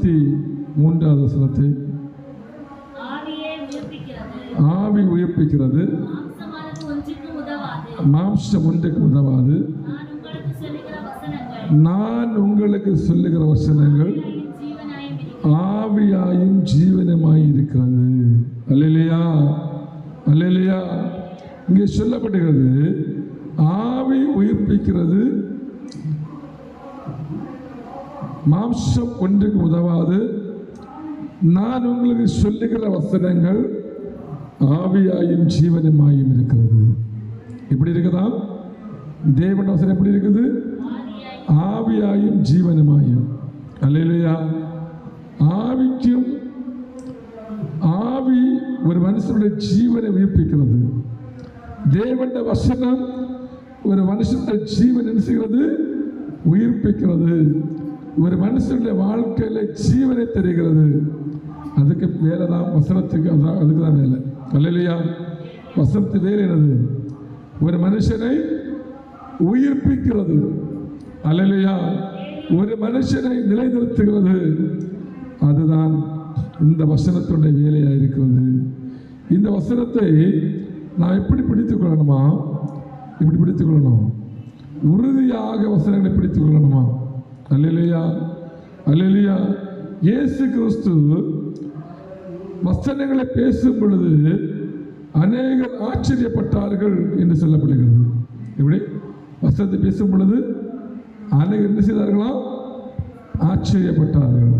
23வது வசனத்தை. ஆவி உயிர்ப்பிக்கிறது, மாம்சம் ஒன்றுக்கு உதவாது. நான் உங்களுக்கு சொல்லுகிற வசனங்கள் ஆவியாயும் ஜீவனமாய் இருக்கிறது. அல்லேலூயா, அல்லேலூயா. இங்கே சொல்லப்படுகிறது ஆவி உயிர்ப்பிக்கிறது, மாம்சம் ஒன்றுக்கு உதவாது. நான் உங்களுக்கு சொல்லுகிற வசனங்கள் ஆவியாயும் ஜீவனமாயும் இருக்கிறது. எப்படி இருக்குதா? தேவன் வசனம் எப்படி இருக்குது? ஆவியாயும் ஜீவனமாயும். அல்லேலூயா. ஆவிக்கும் ஆவி ஒரு மனுஷனுடைய ஜீவனை உயிர்ப்பிக்கிறது. தேவனுடைய வசனம் ஒரு மனுஷனுடைய ஜீவன் என்ன செய்கிறது? உயிர்ப்பிக்கிறது. ஒரு மனுஷனுடைய வாழ்க்கையில ஜீவனை தருகிறது. அதுக்கு வேலை தான் வசனத்துக்கு, அதுக்கு தான் வேலை. அல்லேலூயா. வசனத்து வேலை என்னது? ஒரு மனுஷனை உயிர்ப்பிக்கிறது. அல்லேலூயா. ஒரு மனுஷனை நிலைநிறுத்துகிறது. அதுதான் இந்த வசனத்துடைய வேலையாக இருக்கிறது. இந்த வசனத்தை நான் எப்படி பிடித்துக் கொள்ளணுமா? இப்படி பிடித்துக் கொள்ளணும். உறுதியாக வசனங்களை பிடித்துக் கொள்ளணுமா? அல்லேலூயா, அல்லேலூயா. இயேசு கிறிஸ்து வசனங்களை பேசும் பொழுது அநேகர் ஆச்சரியப்பட்டார்கள் என்று சொல்லப்படுகிறது. இப்படி வசனத்தை பேசும் பொழுது அநேகர் என்ன செய்தார்களா? ஆச்சரியப்பட்டார்கள்.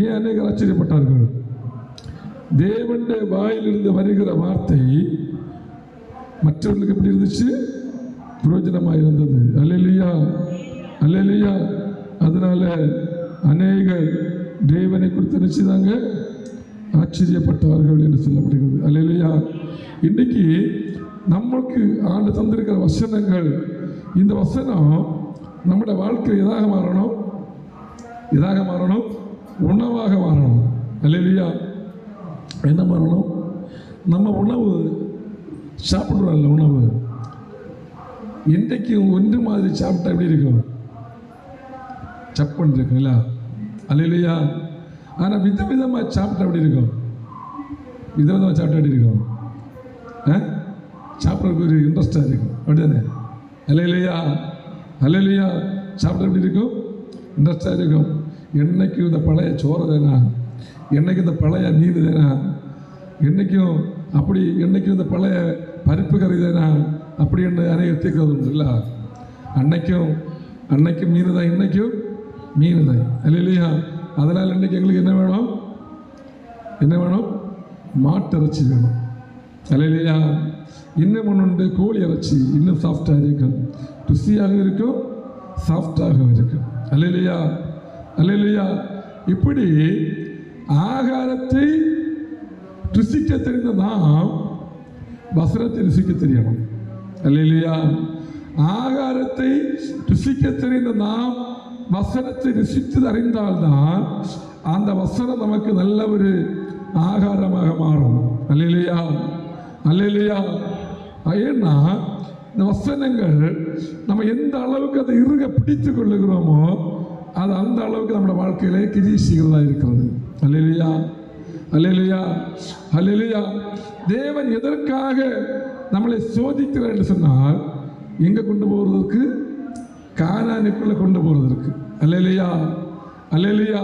ஏன் அநேகர் ஆச்சரியப்பட்டார்கள்? தேவனுடைய வாயிலிருந்து வருகிற வார்த்தை மற்றவர்களுக்கு எப்படி இருந்துச்சு? பிரயோஜனமாக இருந்தது. அல்லேலூயா, அல்லேலூயா. அதனால அநேகர் தேவனை குறித்து நினைச்சுதாங்க ஆச்சரியப்பட்டார்கள் என்று சொல்லப்படுகிறது. அல்லேலூயா. இன்னைக்கு நமக்கு ஆண்டு தந்திருக்கிற வசனங்கள், இந்த வசனம் நம்முடைய வாழ்க்கை எதாக மாறணும்? எதாக மாறணும்? உணவாக மாறணும். அல்லேலூயா. என்ன மாறணும்? நம்ம உணவு சாப்பிட்றோம்ல, உணவு இன்றைக்கு ஒன்று மாதிரி சாப்பிட்டா எப்படி இருக்கும்? சப்புன்னு இருக்குங்களா? அல்லேலூயா. ஆனால் விதவிதமாக சாப்பிட்டா எப்படி இருக்கும்? விதவிதமாக சாப்பிட்டா எப்படி இருக்கும்? சாப்பிட்றதுக்கு ஒரு இன்ட்ரெஸ்டாக இருக்கும். அப்படிதானே? அல்லேலூயா, அல்லேலூயா. சாப்பிட்ற எப்படி இருக்கும்? இன்ட்ரெஸ்டாக இருக்கும். என்னைக்கும் இந்த பழைய சோறு தானா, என்னைக்கும் இந்த பழைய மீன் தானா, என்னைக்கும் அப்படி, என்னைக்கும் இந்த பழைய பருப்பு கறி தானா, அப்படி என்று அநேகர் தீர்க்கிறது உண்டு இல்லை? அன்னைக்கும் மீன் தான், இன்னைக்கும் மீன் தான். அல்லேலூயா. அதனால் இன்னைக்கு எங்களுக்கு என்ன வேணும்? என்ன வேணும்? மாட்டு இறைச்சி வேணும். அல்லேலூயா. இன்னும் ஒன்று உண்டு, கோழி இறைச்சி. இன்னும் சாஃப்டாக இருக்கும், ருசியாக இருக்கும், சாஃப்டாகவும் இருக்கும். அல்லேலூயா, அல்லேலூயா. இப்படி ஆகாரத்தை ருசிக்க தெரிந்த நாம் வசனத்தை ருசிக்க தெரியணும். அல்லேலூயா. ஆகாரத்தை ருசிக்க தெரிந்த நாம் வசனத்தை ருசித்து அறிந்தால்தான் அந்த வசனம் நமக்கு நல்ல ஒரு ஆகாரமாக மாறும். அல்லேலூயா, அல்லேலூயா. ஏன்னா இந்த வசனங்கள் நம்ம எந்த அளவுக்கு அதை இறுக பிடித்து கொள்ளுகிறோமோ அது அந்த அளவுக்கு நம்முடைய வாழ்க்கையிலே கிரி செய்கிறதா இருக்கிறது. அல்லேலூயா, அல்லேலூயா, அல்லேலூயா. தேவன் எதற்காக நம்மளை சோதிக்கிறார் என்று சொன்னால், எங்கே கொண்டு போவதற்கு? கானானுக்குள்ளே கொண்டு போவதற்கு. அல்லேலூயா, அல்லேலூயா,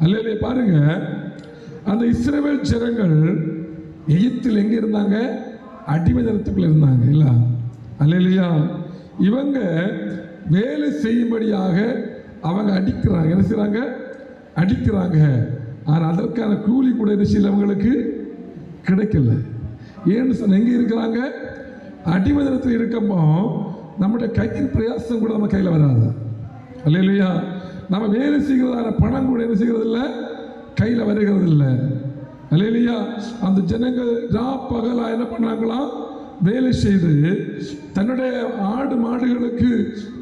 அல்லேலூயா. பாருங்க, அந்த இஸ்ரவேல் ஜனங்கள் எகிப்தில் எங்கே இருந்தாங்க? அடிமை தனத்துக்குள்ள இருந்தாங்க இல்ல? அல்லேலூயா. இவங்க வேலை செய்யும்படியாக அவங்க அடிக்கிறாங்க. என்ன செய்றாங்க? அடிக்கிறாங்க. ஆனால் அதற்கான கூலி கூட என்ன செய்யல அவங்களுக்கு கிடைக்கல. ஏன்னு சொன்ன, எங்கே இருக்கிறாங்க? அடிமதனத்தில் இருக்கப்போ நம்முடைய கையின் பிரயாசம் கூட நம்ம கையில் வராது. அல்லேலூயா. நம்ம வேலை செய்கிறதான பணம் கூட என்ன செய்கிறது இல்லை, கையில் வருகிறது இல்லை. அல்லேலூயா. அந்த ஜனங்கள் பகலா என்ன பண்ணாங்களாம்? வேலை செய்து தன்னுடைய ஆடு மாடுகளுக்கு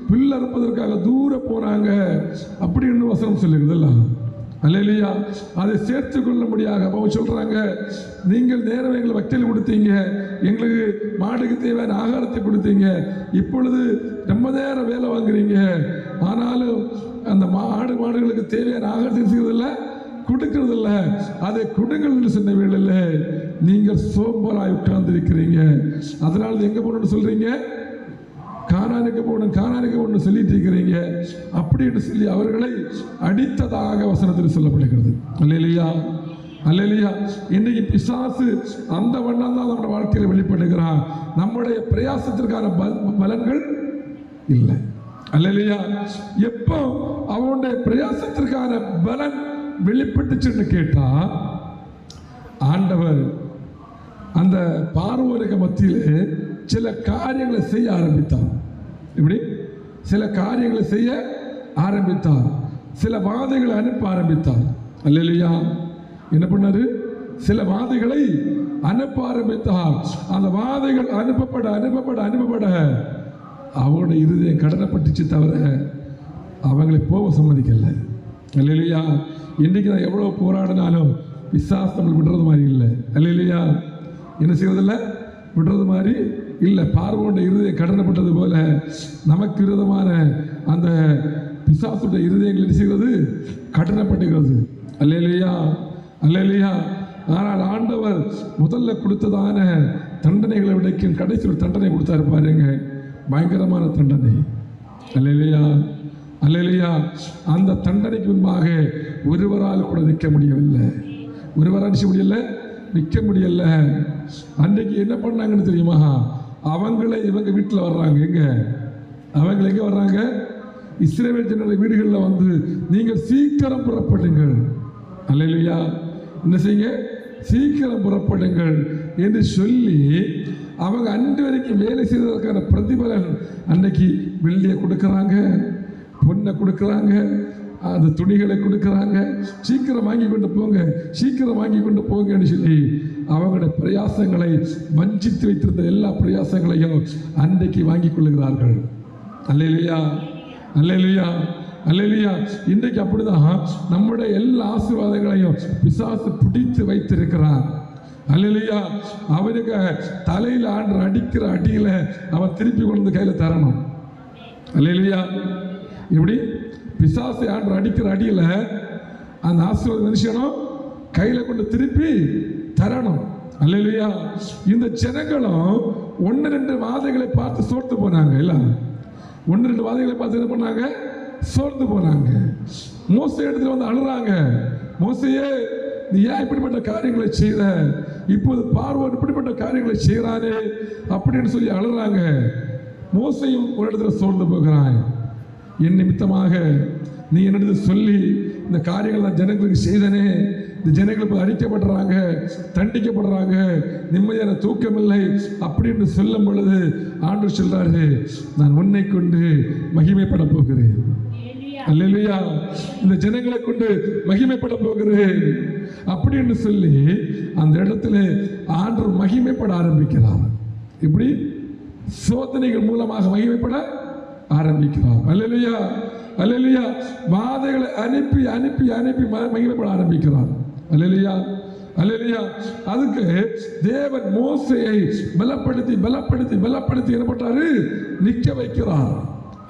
புல் அறுப்பதற்காக தூர போறாங்க அப்படின்னு வசனம் சொல்லுகிறதுல்ல. அல்லேலூயா. அதை சேர்த்து கொள்ளும்படியாக அவங்க சொல்றாங்க, நீங்கள் நேரம் எங்களை வக்கீல் கொடுத்தீங்க, எங்களுக்கு மாடுக்கு தேவையான ஆகாரத்தை கொடுத்தீங்க, இப்பொழுது ரொம்ப நேரம் வேலை வாங்குறீங்க, ஆனாலும் அந்த ஆடு மாடுகளுக்கு தேவையான ஆகாரத்தை செய்வதில்ல, கொடுக்கறதில்ல. அதை கொடுங்கள் என்று சொன்ன வேளையில் நீங்கள் சோம்பலாய் உட்கார்ந்து இருக்கிறீங்க. அதனால எங்க போகணும்னு சொல்றீங்க? கானானுக்கு போகணும், கானானுக்கு போகணும்னு சொல்லிட்டு இருக்கிறீங்க. அப்படின்னு சொல்லி அவர்களை அடித்ததாக வசனத்தில் சொல்லப்படுகிறது. அல்லேலூயா, அல்லேலூயா. இன்னைக்கு பிசாசு அந்த வண்ணம் தான் நம்முடைய வாழ்க்கையில் வெளிப்படுகிறான். நம்முடைய பிரயாசத்திற்கான பலன்கள் இல்லை. அல்லேலூயா. எப்போ அவனுடைய பிரயாசத்திற்கான பலன் வெளிப்பட்டுச்சுன்னு கேட்டா, ஆண்டவர் அந்த பார்வோனுக்கு மத்தியிலே சில காரியங்களை செய்ய ஆரம்பித்தார். இப்படி சில காரியங்களை செய்ய ஆரம்பித்தார். சில வாதைகளை அனுப்ப ஆரம்பித்தார். அல்லேலூயா. என்ன பண்ணாரு? சில வாதைகளை அனுப்ப ஆரம்பித்தார். அந்த வாதைகள் அனுப்பப்பட அனுப்பப்பட அனுப்பப்பட அவனுடைய இருதயம் கடனப்பட்டுச்சு தவிர அவங்களை போக சம்மதிக்கல. அல்லேலூயா. இன்னைக்கு நான் எவ்வளவு போராடினாலும் பிசாசு நம்மளை விடுறது மாதிரி இல்லை. அல்லேலூயா. என்ன செய்வதில்லை? விடுறது மாதிரி இல்லை. பார்வோனுடைய இருதயம் கடனப்பட்டது போல நமக்கு விரோதமான அந்த பிசாசுடைய இருதயங்கள் என்ன செய்கிறது? கடனப்பட்டுகிறது. அல்லேலூயா, அல்லேலூயா. ஆனால் ஆண்டவர் முதல்ல கொடுத்ததான தண்டனைகளை விடைக்கும் கடைசி ஒரு தண்டனை கொடுத்தாரு பாருங்க, பயங்கரமான தண்டனை. அல்லேலூயா, அல்லேலூயா. அந்த தண்டனைக்கு முன்பாக ஒருவரால் கூட நிற்க முடியவில்லை. ஒருவரால் நிற்க முடியல. அன்றைக்கு என்ன பண்ணாங்கன்னு தெரியுமா? அவங்களே இவங்க வீட்டில் வர்றாங்க. அவங்க எங்கே வர்றாங்க? இஸ்ரவேல் ஜனங்கள் வீடுகளில் வந்து நீங்கள் சீக்கிரம் புறப்படுங்கள். அல்லேலூயா. என்ன செய்யுங்க? சீக்கிரம் புறப்படுங்கள் என்று சொல்லி அவங்க அன்று வரைக்கும் வேலை செய்ததற்கான பிரதிபலன் அன்னைக்கு வெள்ளியை கொடுக்குறாங்க, பொண்ணை கொடுக்குறாங்க, அந்த துணிகளை கொடுக்குறாங்க. சீக்கிரம் வாங்கி கொண்டு போங்க, சீக்கிரம் வாங்கி கொண்டு போங்கன்னு சொல்லி அவங்களுடைய பிரயாசங்களை வஞ்சித்து வைத்திருந்த எல்லா பிரயாசங்களையும் அன்றைக்கு வாங்கி கொள்ளுகிறார்கள். அல்லேலூயா, அல்லேலூயா, அல்லேலூயா. இன்றைக்கு அப்படிதான் நம்முடைய எல்லா ஆசீர்வாதங்களையும் பிசாசு பிடித்து வைத்திருக்கிறான். அல்லேலூயா. அவனுக்கு தலையில் ஆண்டு அடிக்கிற அடியில அவன் திருப்பி கொண்டு கையில் தரணும். அல்லேலூயா. இப்படி பிசாசு ஆண்டு அடிக்கிற அடியில் அந்த ஆசீர்வாதம் மனுஷனும் கையில் கொண்டு திருப்பி தரணும். அல்லேலூயா. இந்த ஜனங்களும் 1-2 வாதைகளை பார்த்து சோர்ந்து போனாங்க. எல்லாம் 1-2 வாதைகளை பார்த்து என்ன பண்ணாங்க? சோர்ந்து போனாங்க. மோசே இடத்துல வந்து அழுறாங்க, மோசையே நீ ஏன் இப்படிப்பட்ட காரியங்களை செய்த? இப்போது பார்வோன் இப்படிப்பட்ட காரியங்களை செய்கிறானே அப்படின்னு சொல்லி அழுறாங்க. மோசையும் ஒரு இடத்துல சோர்ந்து போகிறான். என் நிமித்தமாக நீ என்னிடத்தில் சொல்லி இந்த காரியங்கள் நான் ஜனங்களுக்கு செய்தனே, இந்த ஜனங்களுக்கு அடிக்கப்படுறாங்க, தண்டிக்கப்படுறாங்க, நிம்மதியான தூக்கமில்லை அப்படின்னு சொல்லும் பொழுது ஆண்டவர் சொல்றாரு, நான் உன்னை கொண்டு மகிமைப்பட போகிறேன். அல்லேலூயா. இந்த ஜனங்களை கொண்டு மகிமைப்பட போகிறேன் அப்படின்னு சொல்லி அந்த இடத்துல ஆண்டவர் மகிமைப்பட ஆரம்பிக்கிறார். இப்படி சோதனைகள் மூலமாக மகிமைப்பட ஆரம்பிக்கிறார். அல்லேலூயா, அல்லேலூயா. வாதைகளை அனுப்பி அனுப்பி அனுப்பி மகிமைப்பட ஆரம்பிக்கிறார். அல்லேலூயா, அல்லேலூயா. அதுக்கு தேவன் மோசேயை பலப்படுத்தி பலப்படுத்தி பலப்படுத்தி என்ன பண்றாரு? நிற்க வைக்கிறார்.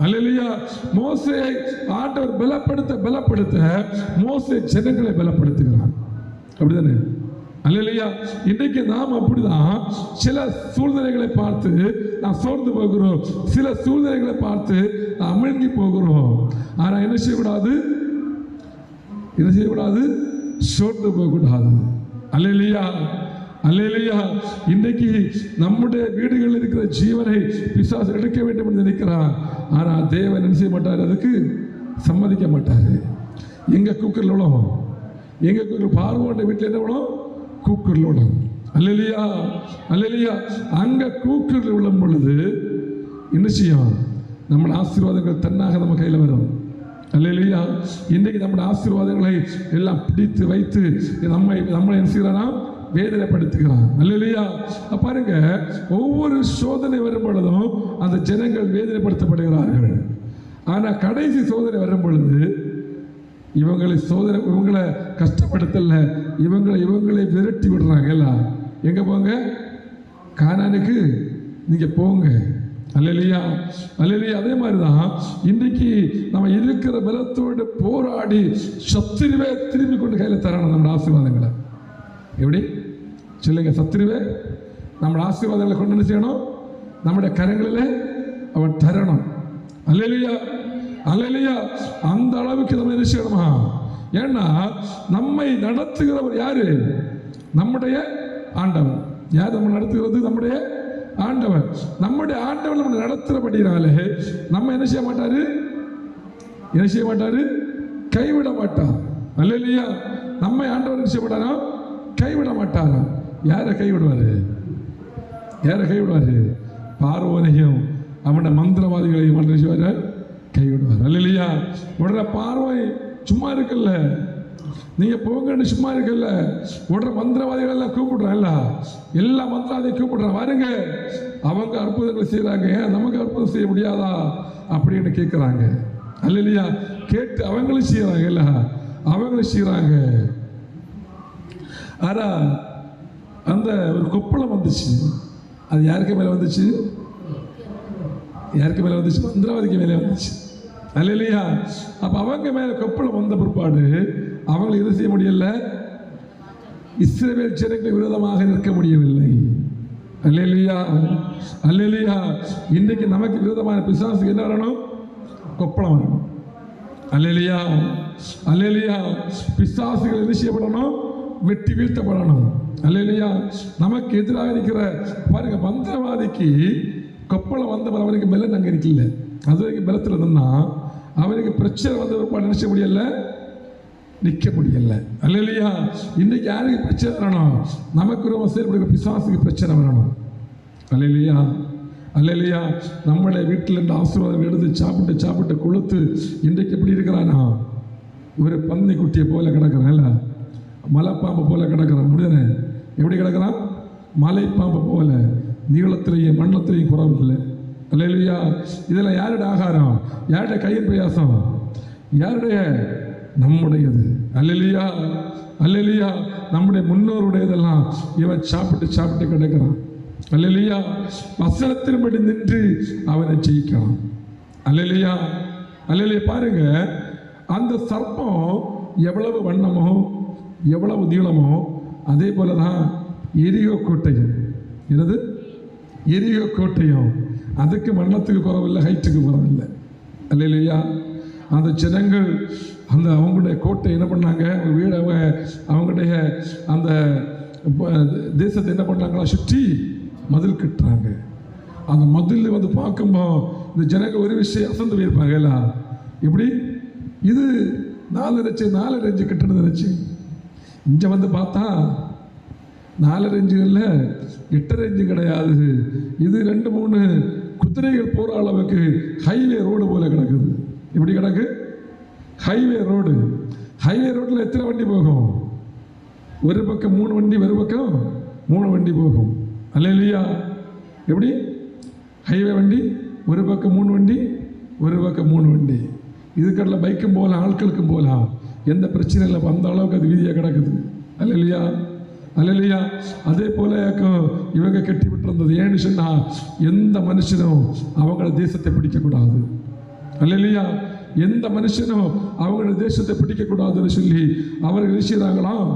அல்லேலூயா. மோசேயை ஆண்டவர் பலப்படுத்த பலப்படுத்த மோசே ஜனங்களை பலப்படுத்துகிறார். அப்படிதானே? அல்லேலூயா. இன்றைக்கு நாம் அப்படிதான் சில சூழ்நிலைகளை பார்த்து நாம் சோர்ந்து போகிறோம், சில சூழ்நிலைகளை பார்த்து நாம் அமிழ்ந்து போகிறோம். ஆனா என்ன செய்யக்கூடாது? என்ன செய்யக்கூடாது? சோர்ந்து போகக்கூடாது. அல்லேலூயா, அல்லேலூயா. இன்றைக்கு நம்முடைய வீடுகளில் இருக்கிற ஜீவனை பிசாசு எடுக்க வேண்டும் என்று நினைக்கிறான். ஆனா தேவன் என்ன செய்ய மாட்டார்? அதுக்கு சம்மதிக்க மாட்டாரு. எங்க கூக்கரில் விழும், எங்க கூக்கர் பார்வோட வீட்டில் என்ன விழும்? கூக்கரில் விழும். அல்லேலூயா, அல்லேலூயா. அங்க கூக்கரில் விழும் பொழுது என்ன செய்யும்? நம்ம ஆசீர்வாதங்கள் தன்னாக நம்ம கையில் வரும். அல்லேலூயா. இன்றைக்கு நம்முடைய ஆசீர்வாதங்களை எல்லாம் பிடித்து வைத்து நம்மை என்ன செய்யறானா? வேதனைப்படுத்துகிறான். அல்லேலூயா. பாருங்க, ஒவ்வொரு சோதனை வரும் பொழுதும் அந்த ஜனங்கள் வேதனைப்படுத்தப்படுகிறார்கள். ஆனா கடைசி சோதனை வரும் பொழுது இவங்களை கஷ்டப்படுத்தல, இவங்களை விரட்டி விடுறாங்க. எல்லாம் எங்க போங்க? கானானுக்கு நீங்க போங்க, அல்லேலூயா, அல்லேலூயா. அதே மாதிரி தான் இன்றைக்கு நம்ம இருக்கிற பலத்தோடு போராடி சத்துருவே திரும்பி கொண்டு கையில் தரணும் நம்ம ஆசீர்வாதங்களை. எப்படி சொல்லுங்க? சத்துருவே நம்ம ஆசீர்வாதங்களை கொண்டு என்ன செய்யணும்? நம்முடைய கரங்களில் அவன் தரணும். அல்லேலூயா, அல்லேலூயா. அந்த அளவுக்கு நம்ம என்ன செய்யணுமா? ஏன்னா நம்மை நடத்துகிறவர் யாரு? நம்முடைய ஆண்டவர். யார் நம்ம நடத்துகிறது? நம்முடைய ஆண்டவர். நம்முடைய ஆண்டவர் நம்ம நடத்துறபடினாலே நம்ம என்ன செய்ய மாட்டாரு? என்ன செய்ய மாட்டாரு? கைவிட மாட்டார். அல்லேலூயா. நம்மை ஆண்டவர் என்ன செய்ய மாட்டாரா? கைவிட மாட்டாரா? யாரை கைவிடுவாரு? யாரை கைவிடுவாரு? பார்வோனையும் அவனுடைய மந்திரவாதிகளையும் என்ன செய்வாரு? கைவிடுவார். அல்லேலூயா. உடனே பார்வை சும்மா இருக்குல்ல, நீங்க போங்கன்னு சும்மா இருக்குல்ல, உடனே மந்திரவாதிகள் எல்லாம் கூப்பிடுறாங்க. எல்லா மந்திரவாதியும் கூப்பிடுறாங்க, வாருங்க, அவங்க அற்புதங்களை செய்யறாங்க, ஏன் நமக்கு அற்புதம் செய்ய முடியாதா அப்படின்னு கேட்கிறாங்க. அல்லேலூயா. கேட்டு அவங்களும் செய்யறாங்க, இல்ல அவங்களும் செய்யறாங்க. ஆனா அந்த ஒரு கொப்பளம் வந்துச்சு. அது யாருக்கு மேல வந்துச்சு? யாருக்கு மேல வந்துச்சு? மந்திரவாதிக்கு மேலே வந்துச்சு. அல்லேலூயா. அப்ப அவங்க மேல கொப்பளம் வந்த பிற்பாடு அவங்களை எது செய்ய முடியல? இஸ்ரவேல் ஜனங்களுக்கு விரோதமாக நிற்க முடியவில்லை. அல்லேலூயா, அல்லேலூயா. இன்றைக்கு நமக்கு விரோதமான பிசாசுக்கு என்ன வரணும்? கொப்பளம் வரணும். அல்லேலூயா, அல்லேலூயா. பிசாசுகள் என்ன செய்யப்படணும்? வெட்டி வீழ்த்தப்படணும். அல்லேலூயா. நமக்கு எதிராக இருக்கிற பாருங்க, மந்திரவாதிக்கு கொப்பளம் வந்தவர் அவருக்கு பலன் அங்கே இருக்கல. அது வரைக்கும் பலத்தில் இருந்தா அவருக்கு பிரச்சனை வந்தவர் நினைச்ச முடியல, நிற்க முடியல. அல்லேலூயா. இன்னைக்கு யாருக்கு பிரச்சனை வரணும்? நமக்கு ரொம்ப செயல்படுகிற பிசாசுக்கு பிரச்சனை வரணும். அல்லேலூயா, அல்லேலூயா. நம்மளை வீட்டில் இருந்து ஆசீர்வாதம் எடுத்து சாப்பிட்டு சாப்பிட்டு கொளுத்து இன்றைக்கு எப்படி இருக்கிறானா? ஒரு பன்னி குட்டியை போல கிடக்கிறான், இல்லை மலைப்பாம்பு போல கிடக்கிறான். அப்படிதானே? எப்படி கிடக்கிறான்? மலைப்பாம்பு போல, நீளத்திலையும் மண்ணத்திலையும் குறவில்லை. அல்லேலூயா. இதெல்லாம் யாருடைய ஆகாரம்? யாருடைய கையின் பிரயாசம்? யாருடைய? நம்முடையது. அல்லேலூயா, அல்லேலூயா. நம்முடைய முன்னோருடையதெல்லாம் இவன் சாப்பிட்டு சாப்பிட்டு கிடக்கிறான். அல்லேலூயா. வசனத்தின்படி நின்று அவனை ஜெயிக்கலாம். அல்லேலூயா, அல்லேலூயா. பாருங்க, அந்த சர்ப்பம் எவ்வளவு வண்ணமோ எவ்வளவு நீளமோ அதே போலதான் எரியோ கோட்டையும். என்னது? எரியோ கோட்டையும். அதுக்கு வண்ணத்துக்கு குறவில்லை, ஹைட்டுக்கு குறவில்லை. அல்லேலூயா. அந்த ஜனங்கள் அந்த அவங்களுடைய கோட்டை என்ன பண்ணாங்க? வீடு அவங்களுடைய அந்த தேசத்தை என்ன பண்ணாங்களா? சுற்றி மதில் கட்டுறாங்க. அந்த மதில் வந்து பார்க்கும்போது இந்த ஜனங்கள் ஒரு விஷயம் அசந்து போயிருப்பாங்க. எல்லாம் இப்படி இது 4 இன்ச்சு கட்டணம் நினைச்சு இங்கே வந்து பார்த்தா 4 இன்ச்சு இல்லை, 8 இன்ச்சு கிடையாது. இது 2-3 குதிரைகள் போகிற அளவுக்கு ஹைவே ரோடு போல கிடக்குது. இப்படி கிடக்கு ஹைவே ரோடு. ஹைவே ரோட்டில் எத்தனை வண்டி போகும்? ஒரு பக்கம் 3 வண்டி, ஒரு பக்கம் 3 வண்டி போகும். அல்லேலூயா. எப்படி? ஹைவே வண்டி, ஒரு பக்கம் 3 வண்டி, ஒரு பக்கம் 3 வண்டி. இதுக்கடல பைக்கும் போகலாம், ஆட்களுக்கும் போகலாம், எந்த பிரச்சனையும் இல்லை. அந்த அளவுக்கு அது வீதியாக கிடக்குது. அல்லேலூயா, அல்லேலூயா. அதே போல இவங்க கட்டி விட்டுருந்தது. ஏன்னு சொன்னால் எந்த மனுஷனும் அவங்கள தேசத்தை பிடிக்கக்கூடாது. அல்லேலூயா. எந்த மனுஷனும் அவங்களோட தேசத்தை பிடிக்கக்கூடாதுன்னு சொல்லி அவர்கள் செய்கிறாங்களாம்,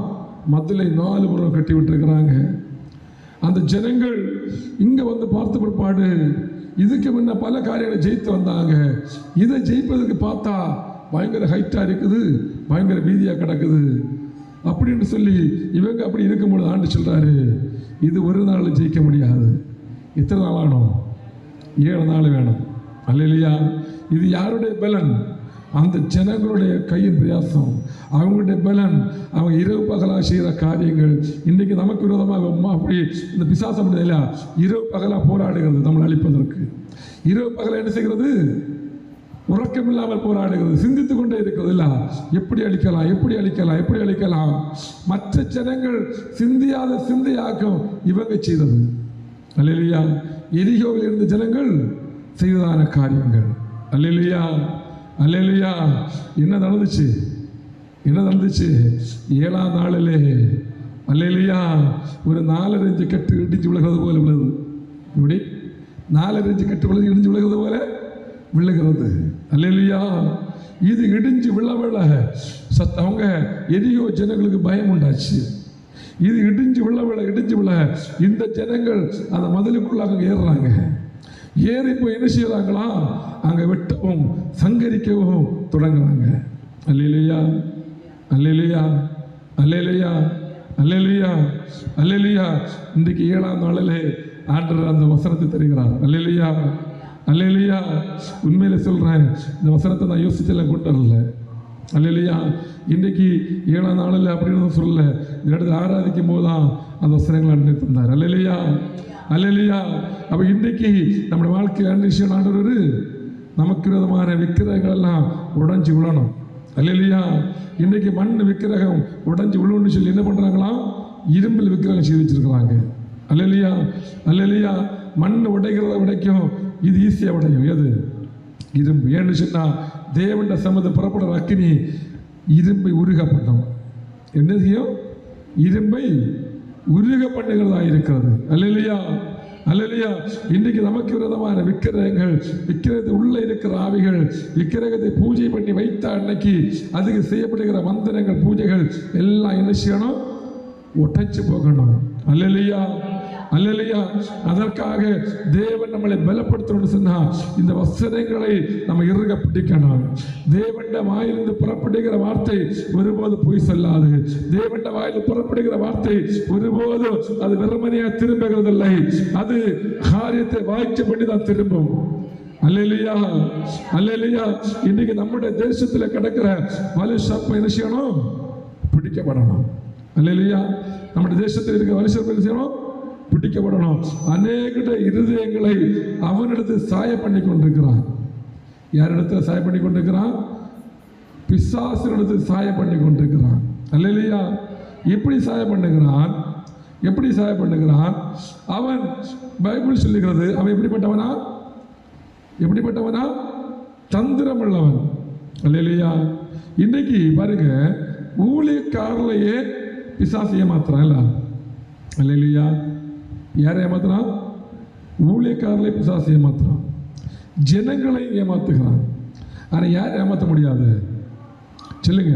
மதிலை 4 புறம் கட்டி விட்டுருக்கிறாங்க. அந்த ஜனங்கள் இங்கே வந்து பார்த்த பிற்பாடு இதுக்கு முன்ன பல காரியங்களை ஜெயித்து வந்தாங்க. இதை ஜெயிப்பதற்கு பார்த்தா பயங்கர ஹைட்டாக இருக்குது, பயங்கர வீதியாக கிடக்குது அப்படின்னு சொல்லி இவங்க அப்படி இருக்கும்பொழுது ஆண்டு சொல்கிறாரு, இது ஒரு நாள் ஜெயிக்க முடியாது. எத்தனை நாள் ஆகணும்? 7 நாள் வேணும். அல்லேலூயா. இது யாருடைய பலன்? அந்த ஜனங்களுடைய கையின் பிரயாசம், அவங்களுடைய பலன், அவங்க இரவு பகலாக செய்கிற காரியங்கள். இன்றைக்கு நமக்கு விரோதமாக அப்படி இந்த பிசாசம் இல்லையா, இரவு பகலாக போராடுகிறது நம்மளை அழிப்பதற்கு. இரவு பகலாக என்ன செய்கிறது? உறக்கம் இல்லாமல் போராடுகிறது, சிந்தித்து கொண்டே இருக்கிறது. இல்லை எப்படி அழிக்கலாம், எப்படி அழிக்கலாம், எப்படி அழிக்கலாம். மற்ற ஜனங்கள் சிந்தியாத சிந்தையாக்கும் இவங்க செய்தது. அல்லேலூயா. எரிகோவில் இருந்த ஜனங்கள் செய்ததான காரியங்கள். அல்லேலூயா, அல்லேலூயா. என்ன நடந்துச்சு? என்ன நடந்துச்சு? 7ஆம் நாளிலே அல்லேலூயா ஒரு 4 இன்ச்சு கட்டு இடிச்சு விழுகிறது போல விழுது. இப்படி 4 இன்ச்சு கட்டு விழுது இடிஞ்சு விழுகிறது போல விழுகிறது. அல்லேலூயா. இது இடிஞ்சு விழ அவங்க எரியோ ஜனங்களுக்கு பயம் உண்டாச்சு. இது இடிஞ்சு விழ இந்த ஜனங்கள் அந்த மதிலுக்குள்ளாக ஏறுறாங்க. ஏறி போய் என்ன செய்யறாங்களா, அங்கே வெட்டவும் சங்கரிக்கவும் தொடங்குறாங்க. அல்லேலூயா, அல்லேலூயா, அல்லேலூயா, அல்லேலூயா, அல்லேலூயா. இன்றைக்கு 7ஆம் நாளிலே ஆண்டவர் அந்த வசனத்தை தருகிறார். அல்லேலூயா, அல்லேலூயா. உண்மையில சொல்றேன், இந்த வசனத்தை நான் யோசிச்செல்லாம் கொண்டு வரல. அல்லேலூயா. இன்றைக்கு 7ஆம் நாளில் அப்படின்னு சொல்லல, இந்த இடத்துல ஆராதிக்கும் போதுதான் அந்த வசனங்களை அன்றைக்கு தந்தார். அல்லேலூயா, அல்லேலூயா. அப்போ இன்றைக்கு நம்முடைய வாழ்க்கையில் அன்றைய ஆண்டவர் நமக்கு விதமான விக்கிரகங்கள் எல்லாம் உடைஞ்சு விழணும். அல்லேலூயா. இன்றைக்கு மண் விக்கிரகம் உடைஞ்சு விழுன்னு சொல்லி என்ன பண்ணுறாங்களாம், இரும்பில் விக்கிரகம் செய்து வச்சிருக்கிறாங்க. அல்லேலூயா, அல்லேலூயா. மண் உடைகிறத உடைக்கும், இது ஈஸியாக உடையும். எது? இரும்பு. ஏன்னு சொன்னால் தேவண்ட சமத புறப்படுற அக்கினி இரும்பை உருக பண்ணும். என்ன செய்யும்? இரும்பை உருக பண்ணுகிறதா இருக்கிறது. அல்லேலூயா, அல்லேலூயா. இன்றைக்கு நமக்கு விரோதமான விக்கிரகங்கள், விக்கிரகத்தை உள்ள இருக்கிற ஆவிகள், விக்கிரகத்தை பூஜை பண்ணி வைத்த அன்னைக்கு அதுக்கு செய்யப்படுகிற மந்திரங்கள், பூஜைகள் எல்லாம் என்ன செய்யணும்? உடைச்சு போகணும். அல்லேலூயா, அல்லேலூயா. அதற்காக தேவன் நம்மளை பலப்படுத்தணும்னு சொன்னா இந்த வசனங்களை நம்ம இறுக பிடிக்கணும். தேவண்ட வாயிலிருந்து புறப்படுகிற வார்த்தை ஒருபோது பொய் சொல்லாது. தேவண்ட வாயிலிருந்து புறப்படுகிற வார்த்தை ஒருபோதும் அது வெறுமனையா திரும்புகிறதில்லை. அது காரியத்தை வாய்ச்சி பண்ணி தான் திரும்பும். அல்லேலூயா, அல்லேலூயா. இன்னைக்கு நம்முடைய தேசத்தில் கிடக்கிற வலு சர்ப்பம் என்ன செய்யணும்? பிடிக்கப்படணும். அல்லேலூயா. நம்முடைய தேசத்தில் இருக்கிற வலு சர்ப்பம் என்ன செய்யணும்? பிடிக்கப்படணும். அநேக இருதயங்களை அவனிடத்தில் சாய பண்ணி கொண்டிருக்கிறான். யாரிடத்தில் சாய பண்ணி கொண்டிருக்கிறான்? பிசாசினிடத்தில் சாய பண்ணி கொண்டிருக்கிறான். அல்லேலூயா. எப்படி சாய பண்ணுகிறான்? எப்படி சாய பண்ணுகிறான்? அவன் பைபிள் சொல்லுகிறது, அவன் எப்படிப்பட்டவனா? எப்படிப்பட்டவனா? தந்திரம் உள்ளவன். அல்லேலூயா. இன்னைக்கு பாருங்க, ஊழியக்காரலையே பிசாசு ஏமாத்துறான் இல்ல? அல்லேலூயா. யாரை ஏமாத்துறான்? ஊழியக்காரலை பிசாசு ஏமாத்துறான். ஜனங்களை ஏமாத்துகிறான். ஆனால் யார் ஏமாற்ற முடியாது? சொல்லுங்க,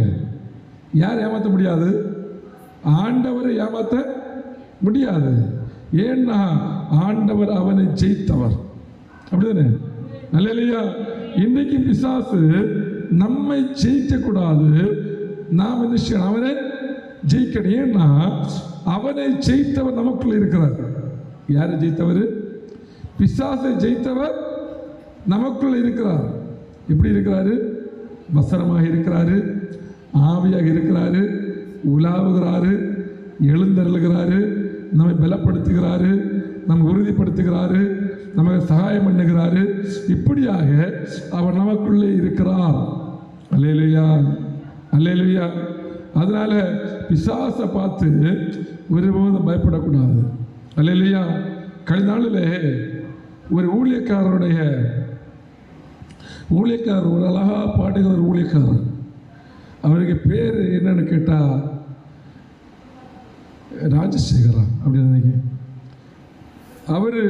யார் ஏமாற்ற முடியாது? ஆண்டவரை ஏமாற்ற முடியாது. ஏன்னா ஆண்டவர் அவனை ஜெயித்தவர். அப்படிதானே? அல்லேலூயா. இன்னைக்கு பிசாசு நம்மை ஜெயிக்க கூடாது. நாம் என்ன செய்யணும்? அவனை ஜெயிக்கணும். ஏன்னா அவனை ஜெயித்தவர் நமக்குள்ள இருக்கிறார். யாரை ஜெயித்தவர்? பிசாசை ஜெயித்தவர் நமக்குள்ள இருக்கிறார். எப்படி இருக்கிறாரு? வசனமாக இருக்கிறாரு, ஆவியாக இருக்கிறாரு, உலாவுகிறாரு, எழுந்தருளுகிறாரு, நம்மை பலப்படுத்துகிறாரு, நம்மை உறுதிப்படுத்துகிறாரு, நமக்கு சகாயம் பண்ணுகிறாரு. இப்படியாக அவர் நமக்குள்ளே இருக்கிறார். அல்லேலூயா, அல்லேலூயா. அதனால பிசாசை பார்த்து ஒருபோதும் பயப்படக்கூடாது. அல்லேலூயா. கழிந்த நாளில் ஒரு ஊழியக்காரர் ஒரு அழகா பாடுகிற ஒரு ஊழியக்காரர், அவருக்கு பேர் என்னன்னு கேட்டா ராஜசேகரா அப்படின்னு நினைக்கிறேன். அவர்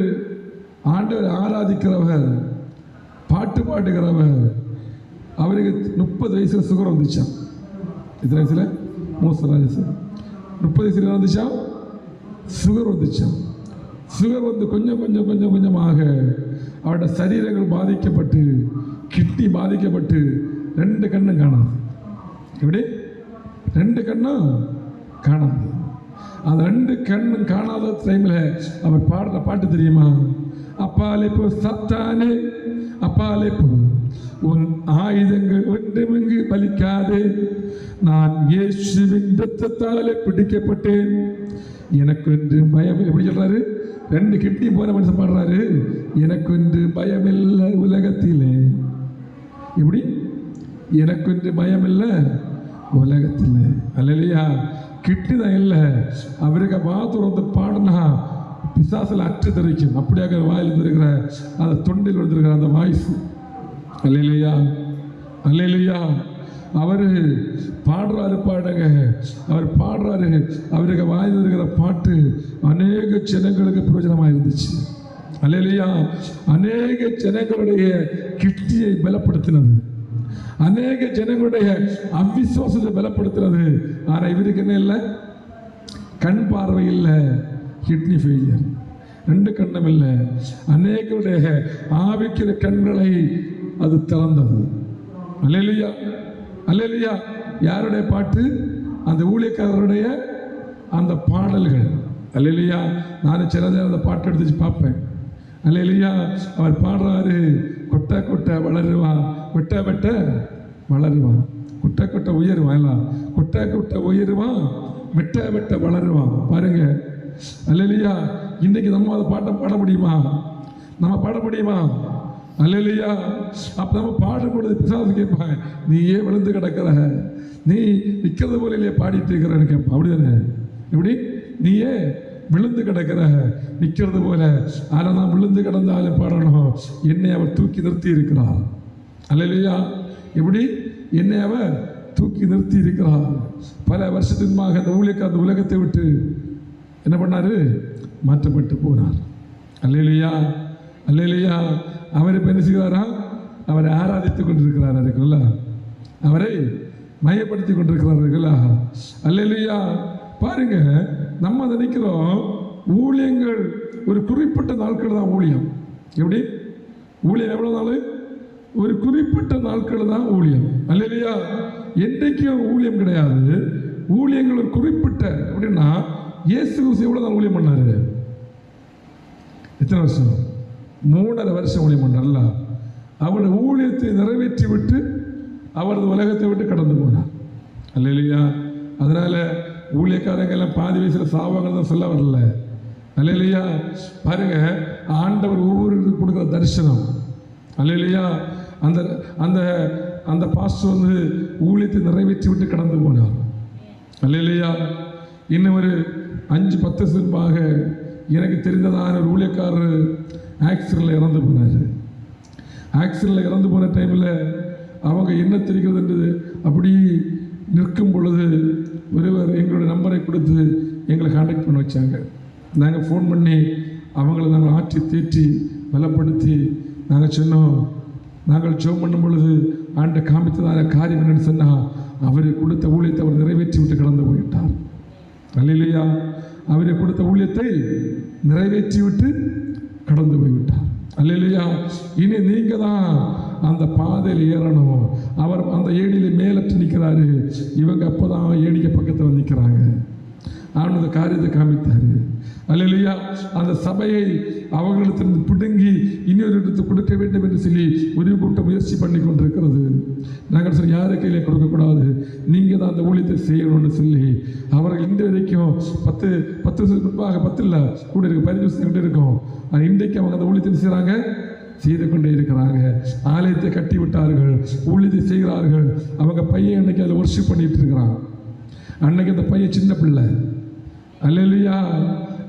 ஆண்டவர் ஆராதிக்கிறவர், பாட்டு பாடுகிறவர். அவருக்கு 30 வயசுல சுகர் வந்துச்சான். எத்தனை வயசுல? மோசராஜ 30 வயசுல வந்துச்சான், சுகர் வந்துச்சான். சுகர் வந்து கொஞ்சம் கொஞ்சமாக அவருடைய சரீரங்கள் பாதிக்கப்பட்டு, கிட்னி பாதிக்கப்பட்டு 2 கண்ணும் காணாது. எப்படி? 2 கண்ணும் காணாது. அந்த 2 கண்ணும் காணாத டைமில் அவர் பாடுற பாட்டு தெரியுமா? அப்பாலே போ சத்தானே, அப்பாலே போ, உன் ஆயுதங்கள் ஒன்றுமிங்கு பலிக்காதே, நான் இயேசுவின் இரத்தத்தாலே பிடிக்கப்பட்டேன், எனக்கு ஒன்று பயம். எப்படி சொல்றாரு? 2 கிட்னி போன மனுஷன் பாடுறாரு, எனக்கு ஒன்று பயமில்லை உலகத்திலே. எப்படி? எனக்கு ஒன்று பயமில்லை உலகத்தில். அல்லேலூயா. கிட்னி தான் இல்லை, அவருக்கு மாத்திரம் வந்து பாடினா பிசாசில் அற்று தெரிவிக்கும். அப்படியாக வாயில் இருக்கிற அந்த தொண்டில் வந்துருக்கிற அந்த வாய்ஸ். அல்லேலூயா, அல்லேலூயா. அவர் பாடுறாரு பாடுங்க, அவர் பாடுறாரு. அவருக்கு வாயில் இருக்கிற பாட்டு அநேக ஜனங்களுக்கு பிரயோஜனமாக இருந்துச்சு. அல்லேலூயா. அநேக ஜனங்களுடைய கிட்டியை பலப்படுத்தினது, அநேக ஜனங்களுடைய அவிசுவாசத்தை பலப்படுத்தினது. ஆனா இவருக்கு என்ன இல்லை? கண் பார்வை இல்லை, கிட்னி ஃபெயிலியர், 2 கண்ணும் இல்லை. அநேகருடைய ஆவிக்கிற கண்களை அது திறந்தது. அல்லேலூயா, அல்லேலூயா. யாருடைய பாட்டு? அந்த ஊழியக்காரருடைய அந்த பாடல்கள். அல்லேலூயா. நான் சில நேரம் அந்த பாட்டு எடுத்து பார்ப்பேன். அல்லேலூயா. அவர் பாடுறாரு, கொட்ட கொட்ட வளருவான், வெட்ட வெட்ட வளருவான், கொட்ட கொட்ட உயருவான், எல்லாம் கொட்ட கொட்ட உயருவான், வெட்ட வெட்ட வளருவான். பாருங்க. அல்லேலூயா. இன்னைக்கு நம்ம அதை பாட்டை பாட முடியுமா? நம்ம பாட முடியுமா? அல்லேலூயா. அப்ப நம்ம பாடும் பொழுது பிசாசு கேட்பாங்க, நீ ஏன் விழுந்து கிடக்கிற, நீ நிற்கிறது போல இல்லையே பாடிட்டு இருக்கிறன்னு கேட்பான். அப்படிதானே? எப்படி? நீ ஏன் விழுந்து கிடக்கிற, நிற்கிறது போல. ஆனால் நான் விழுந்து கிடந்தாலும் பாடணும், என்னை அவர் தூக்கி நிறுத்தி இருக்கிறார். அல்லேலூயா. எப்படி? என்னை அவர் தூக்கி நிறுத்தி இருக்கிறார். பல வருஷத்துக்குமாக அந்த ஊழியக்காரர் அந்த உலகத்தை விட்டு என்ன பண்ணாரு? மாற்றப்பட்டு போனார். அல்லேலூயா, அல்லேலூயா. அவர் இப்போ என்ன செய்கிறாரா? அவரை ஆராதித்துக் கொண்டிருக்கிறார்களா? அவரை மையப்படுத்தி கொண்டிருக்கிறார்களா? அல்லேலூயா. பாருங்க, நம்ம நினைக்கிறோம் ஊழியங்கள் ஒரு குறிப்பிட்ட நாட்கள் தான் ஊழியம். எப்படி? ஊழியம் எவ்வளவு நாள்? ஒரு குறிப்பிட்ட நாட்கள் தான் ஊழியம். அல்லேலூயா. என்றைக்கும் ஊழியம் கிடையாது. ஊழியங்கள் ஒரு குறிப்பிட்ட, அப்படின்னா இயேசு கிறிஸ்து எவ்வளவு நாள் ஊழியம் பண்ணாரு? எத்தனை வருஷம்? 3.5 வருஷம் ஊழியம் பண்ணார்ல. அவருடைய ஊழியத்தை நிறைவேற்றி விட்டு அவரது உலகத்தை விட்டு கடந்து போனார். அல்லேலூயா. அதனால ஊழியக்காரங்க எல்லாம் பாதி வயசுல சாவாங்க தான் சொல்ல வரல. அல்லேலூயா. பாருங்க, ஆண்டவர் ஒவ்வொருவருக்கும் கொடுக்குற தரிசனம். அல்லேலூயா. அந்த அந்த அந்த பாஸ்டர் வந்து ஊழியத்தை நிறைவேற்றி விட்டு கடந்து போனார். அல்லேலூயா. இன்னும் ஒரு 5-10 வருஷமாக எனக்கு தெரிந்ததான ஒரு ஊழியக்காரர் ஆக்சிடென்ட்ல இறந்து போனார். ஆக்சிடென்ட்ல இறந்து போன டைமில் அவங்க என்ன தெரிகிறது என்று அப்படி நிற்கும் பொழுது ஒருவர் எங்களுடைய நம்பரை கொடுத்து எங்களை கான்டாக்ட் பண்ண வச்சாங்க. நாங்கள் ஃபோன் பண்ணி அவங்கள நாங்கள் ஆற்றி தேற்றி பலப்படுத்தி நாங்கள் சொன்னோம். நாங்கள் ஜெபம் பண்ணும் பொழுது ஆண்ட காமித்ததான காரியம் என்னன்னு சொன்னால், அவரை கொடுத்த ஊழியத்தை அவர் நிறைவேற்றி விட்டு கடந்து போயிட்டார். அல்லேலூயா. அவரை கொடுத்த ஊழியத்தை நிறைவேற்றி விட்டு கடந்து போய்விட்டார். அல்லேலூயா. இனி நீங்க தான் அந்த பாதையில் ஏறணும். அவர் அந்த ஏணியில மேலற்று நிற்கிறாரு, இவங்க அப்போதான் ஏணிக்கு பக்கத்தில் நிற்கிறாங்க. அவன் அந்த காரியத்தை காமித்தாரு. அல்லேலூயா. அந்த சபையை அவர்களிடத்திலிருந்து பிடுங்கி இன்னொரு இடத்துக்கு கொடுக்க வேண்டும் என்று சொல்லி ஒரு கூட்டம் முயற்சி பண்ணி கொண்டிருக்கிறது. நாங்கள் சொல்லி யாரு கையிலே கொடுக்கக்கூடாது, நீங்கள் தான் அந்த ஊழியத்தை செய்யணும்னு சொல்லி அவர்கள் இன்று வரைக்கும் 10 வருஷத்துக்கு முன்பாக 10 இல்லை கூட இருக்கு 15 வருஷத்துக்கு கிட்ட இருக்கும். ஆனால் இன்றைக்கு அவங்க அந்த ஊழியத்தை செய்கிறாங்க, செய்து கொண்டே இருக்கிறாங்க. ஆலயத்தை கட்டி விட்டார்கள், ஊழியத்தை செய்கிறார்கள். அவங்க பையன் அன்னைக்கு அதில் ஒர்ஷிப் பண்ணிட்டு இருக்கிறான். அன்னைக்கு அந்த பையன் சின்ன பிள்ளை. அல்லேலூயா,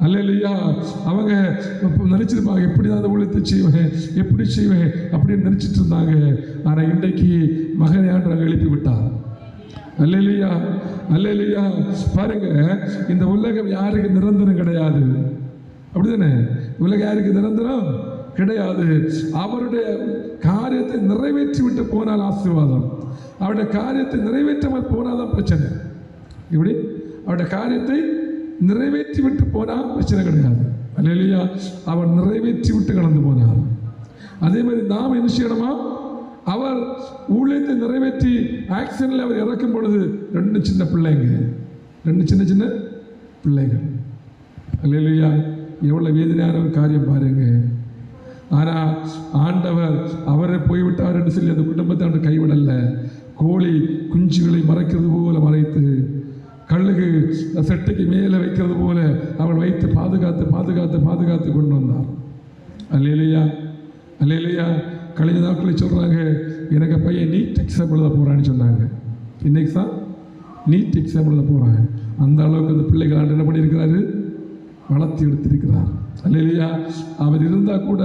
அல்லேலூயா. அவங்க நினைச்சிருப்பாங்க, எப்படி தான் அந்த ஊழியத்தை செய்வேன், எப்படி செய்வேன் அப்படின்னு நினைச்சிட்டு இருந்தாங்க. ஆனால் இன்றைக்கு மகனை ஆண்டவர் எழுப்பி விட்டார். அல்லேலூயா, அல்லேலூயா. பாருங்க, இந்த உலகம் யாருக்கு நிரந்தரம் கிடையாது. அப்படிதானே? உலகம் யாருக்கு நிரந்தரம் கிடையாது. அவருடைய காரியத்தை நிறைவேற்றி விட்டு போனால் ஆசீர்வாதம், அவருடைய காரியத்தை நிறைவேற்றாமல் போனால்தான் பிரச்சனை. இப்படி அவருடைய காரியத்தை நிறைவேற்றி விட்டு போனால் பிரச்சனை கிடையாது. அல்லேலூயா. அவர் நிறைவேற்றி விட்டு கடந்து போனார். அதே மாதிரி நாம் என்ன செய்யணுமா? அவர் ஊழியத்தை நிறைவேற்றி ஆக்சிடென்ட்ல அவர் இறக்கும் பொழுது 2 சின்ன பிள்ளைங்க, 2 சின்ன சின்ன பிள்ளைகள். அல்லேலூயா. எவ்வளவு வேதனையான ஒரு காரியம் பாருங்க. ஆனால் ஆண்டவர் அவரை போய்விட்டார் என்று சொல்லி அந்த குடும்பத்தை அவர் கைவிடல. கோழி குஞ்சுகளை மறைக்கிறது போல மறைத்து, கழுகு செட்டைக்கு மேலே வைக்கிறது போல அவள் வைத்து பாதுகாத்து பாதுகாத்து பாதுகாத்து கொண்டு வந்தார். அல்லேலூயா, அல்லேலூயா. கழிஞ்ச நாட்களில் சொல்கிறாங்க, எனக்கு பையன் நீட் எக்ஸாம் எழுத போகிறான்னு சொன்னாங்க. இன்னைக்கு தான் நீட் எக்ஸாம் எழுத போகிறாங்க. அந்த அளவுக்கு அந்த பிள்ளைகள் ஆண்டு என்ன பண்ணியிருக்கிறாரு? வளர்த்தி எடுத்திருக்கிறார். அல்லேலூயா. அவர் இருந்தால் கூட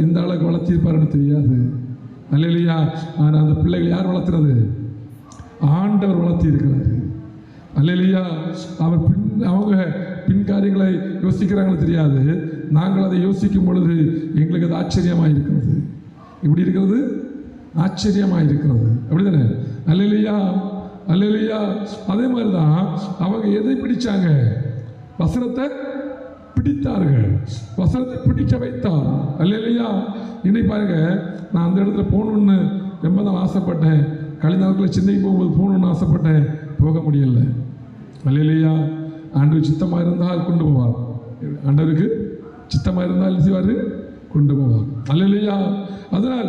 இந்த அளவுக்கு வளர்த்திருப்பாருன்னு தெரியாது. அல்லேலூயா. ஆனால் அந்த பிள்ளைகள் யார் வளர்த்துறது? ஆண்டவர் வளர்த்தி இருக்கிறாரு. அல்லேலூயா. அவர் அவங்க பின் காரியங்களை யோசிக்கிறாங்களோ தெரியாது. நாங்கள் அதை யோசிக்கும் பொழுது எங்களுக்கு அது ஆச்சரியமாக இருக்கிறது. இப்படி இருக்கிறது ஆச்சரியமாக இருக்கிறது. அப்படிதானே? அல்லேலூயா, அல்லேலூயா. அதே மாதிரி தான் அவங்க எதை பிடிச்சாங்க? வசனத்தை பிடித்தார்கள், வசனத்தை பிடிக்க வைத்தார். அல்லேலூயா. இன்னைக்கு பாருங்க, நான் அந்த இடத்துல போகணுன்னு ரொம்ப தான் ஆசைப்பட்டேன். கழிந்த நாட்களில் சென்னைக்கு போகும்போது போகணுன்னு ஆசைப்பட்டேன், போக முடியல. அல்லேலூயா. ஆண்டவர் சித்தமாக இருந்தால் கொண்டு போவார். ஆண்டவருக்கு சித்தமாக இருந்தால் என்ன செய்வார்? கொண்டு போவார். அல்லேலூயா. அதனால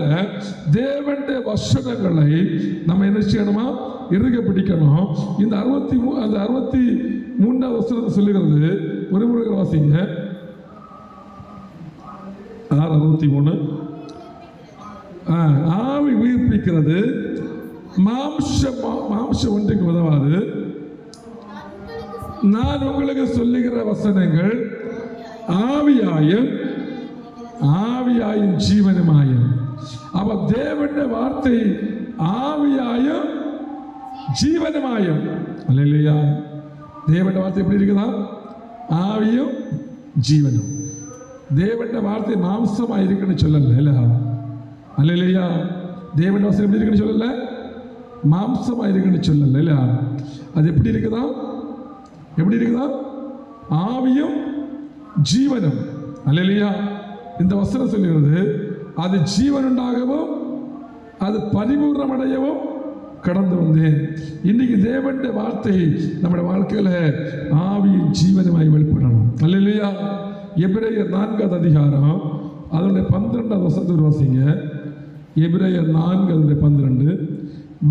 தேவனுடைய வசனங்களை நம்ம என்ன செய்யணுமா? இறுக பிடிக்கணும். இந்த 63வது வசனத்தை சொல்லுகிறது. ஒரு முறை வாசிங்க. 6:63. ஆவி உயிர்ப்பிக்கிறது, மாம்சம் ஒன்றுக்கு உதவாது. நான் உங்களுக்கு சொல்லுகிற வசனங்கள் ஆவியாயும் ஜீவனுமாயும். அப்ப தேவனுடைய வார்த்தை ஆவியாயும் ஜீவனுமாயும். அல்லேலூயா. தேவனுடைய வார்த்தை எப்படி இருக்குதா? ஆவியும் ஜீவனும். தேவனுடைய வார்த்தை மாம்சமாக இருக்குன்னு சொல்லல. அல்லேலூயா. தேவனுடைய வார்த்தை எப்படி இருக்குன்னு சொல்லல, மாம்சமாக இருக்குன்னு சொல்லல. இல்ல, அது எப்படி இருக்குதா? எப்படி இருக்குதா? ஆவியும் ஜீவனும். அல்லேலூயா. இந்த வசனம் சொல்லுகிறது, அது ஜீவன் உண்டாகவும் அது பரிபூர்ணமடையவும் கடந்து வந்தேன். இன்னைக்கு தேவனுடைய வார்த்தை நம்முடைய வாழ்க்கையில ஆவியும் ஜீவனுமாய் வெளிப்படணும். அல்லேலூயா. எபிரேயர் 4வது அதிகாரம் அதனுடைய 12வது வசனத்தை வாசிங்க. எபிரேயர் 4:12.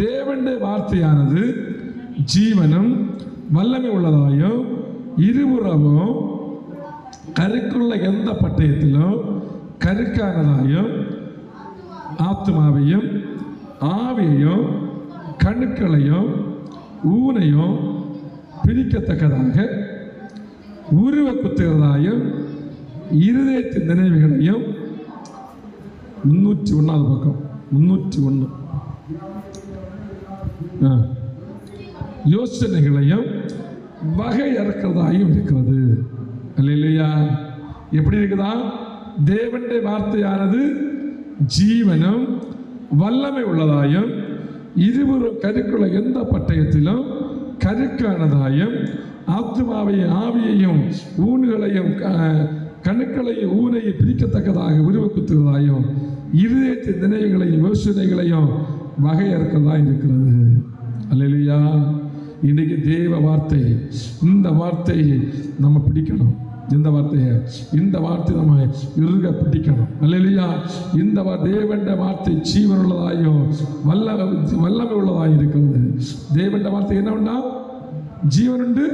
தேவனுடைய வார்த்தையானது ஜீவனும் வல்லமை உள்ளதாயும் இருபுறமும் கருக்குள்ள எந்த பட்டயத்திலும் கருக்கானதாயும் ஆத்மாவையும் ஆவியையும் கணுக்களையும் ஊனையும் பிரிக்கத்தக்கதாக உருவ குத்துகிறதாயும் இருதயத்தின் நினைவுகளையும் 301வது பக்கம் 301 யோசனைகளையும் வகை இறக்கிறதாயும் இருக்கிறது. அல்லேலூயா. எப்படி இருக்குதா? தேவனுடைய வார்த்தையானது ஜீவனும் வல்லமை உள்ளதாயும் இருவரும் கருக்குள்ள எந்த பட்டயத்திலும் கருக்கானதாயும் ஆத்மாவையும் ஆவியையும் ஊன்களையும் கணுக்களையும் ஊனையும் பிரிக்கத்தக்கதாக உருவக்குத்துவதாயும் இருதயத்தின் நினைவுகளையும் யோசனைகளையும் வகையறுக்கிறதா இருக்கிறது. அல்லேலூயா. இன்னைக்கு தேவ வார்த்தை, இந்த வார்த்தையை நம்ம பிடிக்கணும். இந்த வார்த்தை நம்ம இறுக பிடிக்கணும். அல்லேலூயா. இந்த தேவனுடைய வார்த்தை ஜீவன் உள்ளதாயும் வல்லமை உள்ளதாயும் இருக்கிறது. தேவனுடைய வார்த்தை என்ன உண்டா? ஜீவன் உண்டு,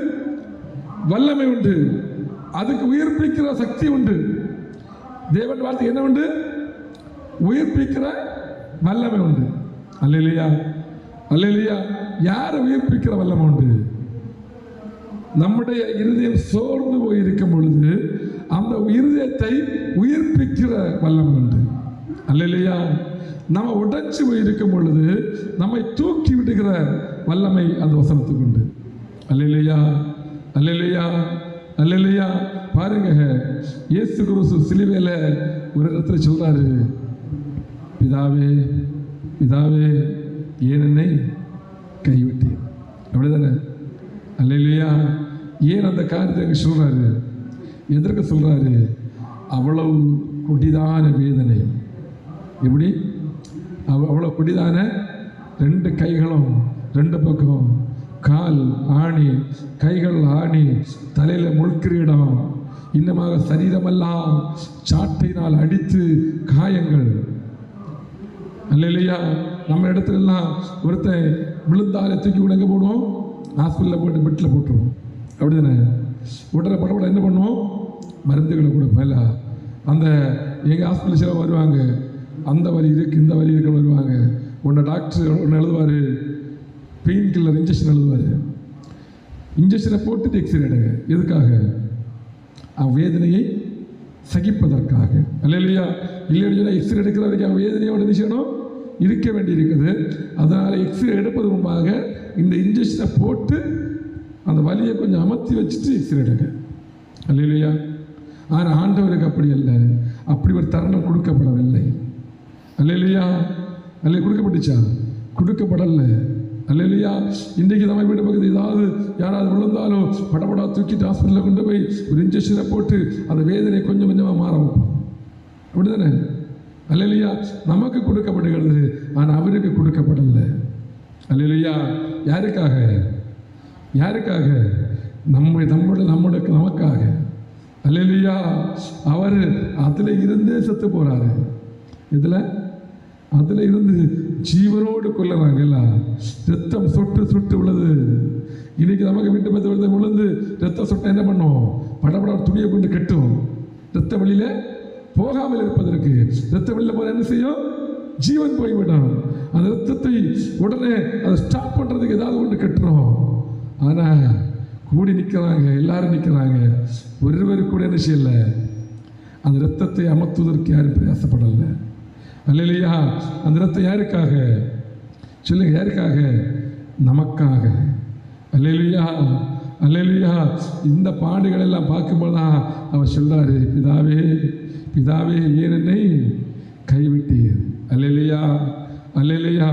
வல்லமை உண்டு, அதுக்கு உயிர்ப்பிக்கிற சக்தி உண்டு. தேவனுடைய வார்த்தை என்ன உண்டு? உயிர்ப்பிக்கிற வல்லமை உண்டு. அல்லேலூயா, அல்லேலூயா. யாரை உயிர்ப்பிக்கிற வல்லமை உண்டு? நம்முடைய இருதயம் சோர்ந்து போயிருக்கும் பொழுது அந்த இருதயத்தை உயிர்ப்பிக்கிற வல்லமை உண்டு. அல்லேலூயா. நம்ம உடைச்சு போயிருக்கும் பொழுது நம்மை தூக்கி விடுகிற வல்லமை அந்த வசனத்துக்கு உண்டு. அல்லேலூயா, அல்லேலூயா, அல்லேலூயா. பாருங்க, இயேசு கிறிஸ்து சிலுவையில ஒரு இடத்துல சொல்றாரு, பிதாவே பிதாவே ஏன் என்னை கைவிட்டீர்? அப்படிதானே? அல்லேலூயா. ஏன் அந்த காரியத்தை சொல்றாரு? எதற்கு சொல்றாரு? அவ்வளவு கொடிதான வேதனை. எப்படி? அவ்வளவு கொடிதான 2 கைகளும் 2 பக்கம், கால் ஆணி, கைகள் ஆணி, தலையில முள்கிரீடம், இன்னமாக சரீரமெல்லாம் சாட்டையினால் அடித்து காயங்கள். அல்லேலூயா. நம்ம இடத்துல எல்லாம் ஒருத்தன் விழுந்தாலே தூக்கி உடங்க போடுவோம், ஹாஸ்பிட்டலில் போட்டு பெட்டில் போட்டுருவோம். அப்படி தானே? உடனே படப்பட என்ன பண்ணுவோம்? மருந்துகளை கொடுப்போம். அந்த எங்கள் ஹாஸ்பிட்டல் சில வருவாங்க, அந்த வலி இருக்குது இந்த வலி இருக்குன்னு வருவாங்க. உன்னை டாக்டர் ஒன்று எழுதுவார், பெயின் கில்லர் இன்ஜெக்ஷன் எழுதுவார். இன்ஜெக்ஷனை போட்டுட்டு எக்ஸ்ரே எடுங்க. எதுக்காக? வேதனையை சகிப்பதற்காக. அல்லேலூயா. இல்லைன்னு சொன்னால் எக்ஸ்ரே எடுக்கிற வரைக்கும் வேதனையோட விஷயம் இருக்க வேண்டி இருக்குது. அதனால் எக்ஸ்ரே எடுப்பது முன்பாக இந்த இன்ஜெக்ஷனை போட்டு அந்த வலியை கொஞ்சம் அமர்த்தி வச்சுட்டு எக்ஸ்ரே எடுங்க. அல்லேலூயா. ஆனால் ஆண்டவருக்கு அப்படி அல்ல, அப்படி ஒரு தருணம் கொடுக்கப்படவில்லை. அல்லேலூயா. அல்ல கொடுக்கப்பட்டுச்சா? கொடுக்கப்படலை. அல்லேலூயா. இன்றைக்கு நம்ம வீடு பக்கத்தில் ஏதாவது யாராவது விழுந்தாலும் படபடா தூக்கிட்டு ஹாஸ்பிட்டலில் கொண்டு போய் ஒரு இன்ஜெக்ஷனை போட்டு அந்த வேதனை கொஞ்சம் கொஞ்சமாக மாற வைப்போம். அப்படிதானே? அல்லேலூயா. நமக்கு கொடுக்கப்படுகிறது, ஆனால் அவருக்கு கொடுக்கப்படலை. அல்லேலூயா. யாருக்காக? யாருக்காக? நமக்காக. அல்லேலூயா. அவர் அதில் இருந்தே செத்து போகிறாரு. இதில் அதில் இருந்து ஜீவனோடு கொள்ளுறாங்கல்ல. ரத்தம் சொட்டு சொட்டு விழுது. இன்னைக்கு நமக்கு வீட்டு பற்றி விழுந்து ரத்தம் சொட்டை என்ன பண்ணுவோம்? படபட துணியை கொண்டு கட்டும். ரத்த வழியில போகாமல் இருப்பதற்கு. ரத்த வழியில் போல என்ன செய்யும்? ஜீவன் போய்விடும். அந்த ரத்தத்தை உடனே அதை ஸ்டாப் பண்ணுறதுக்கு ஏதாவது ஒன்று கட்டுறோம். ஆனால் கூடி நிற்கிறாங்க, எல்லாரும் நிற்கிறாங்க, ஒருவர் கூட என்ன செய்யலை, அந்த ரத்தத்தை அமர்த்துவதற்கு யாரும் பிரயாசப்படலை. அல்லேலூயா. அந்த ரத்தம் யாருக்காக? சொல்லுங்க, யாருக்காக? நமக்காக. அல்லேலூயா. அல்லேலூயா. இந்த பாடுகள் எல்லாம் பார்க்கும்போது தான் அவர் சொல்றாரு, பிதாவே பிதாவே ஏன் என்னை கைவிட்டீர். அல்லேலூயா. அல்லேலூயா.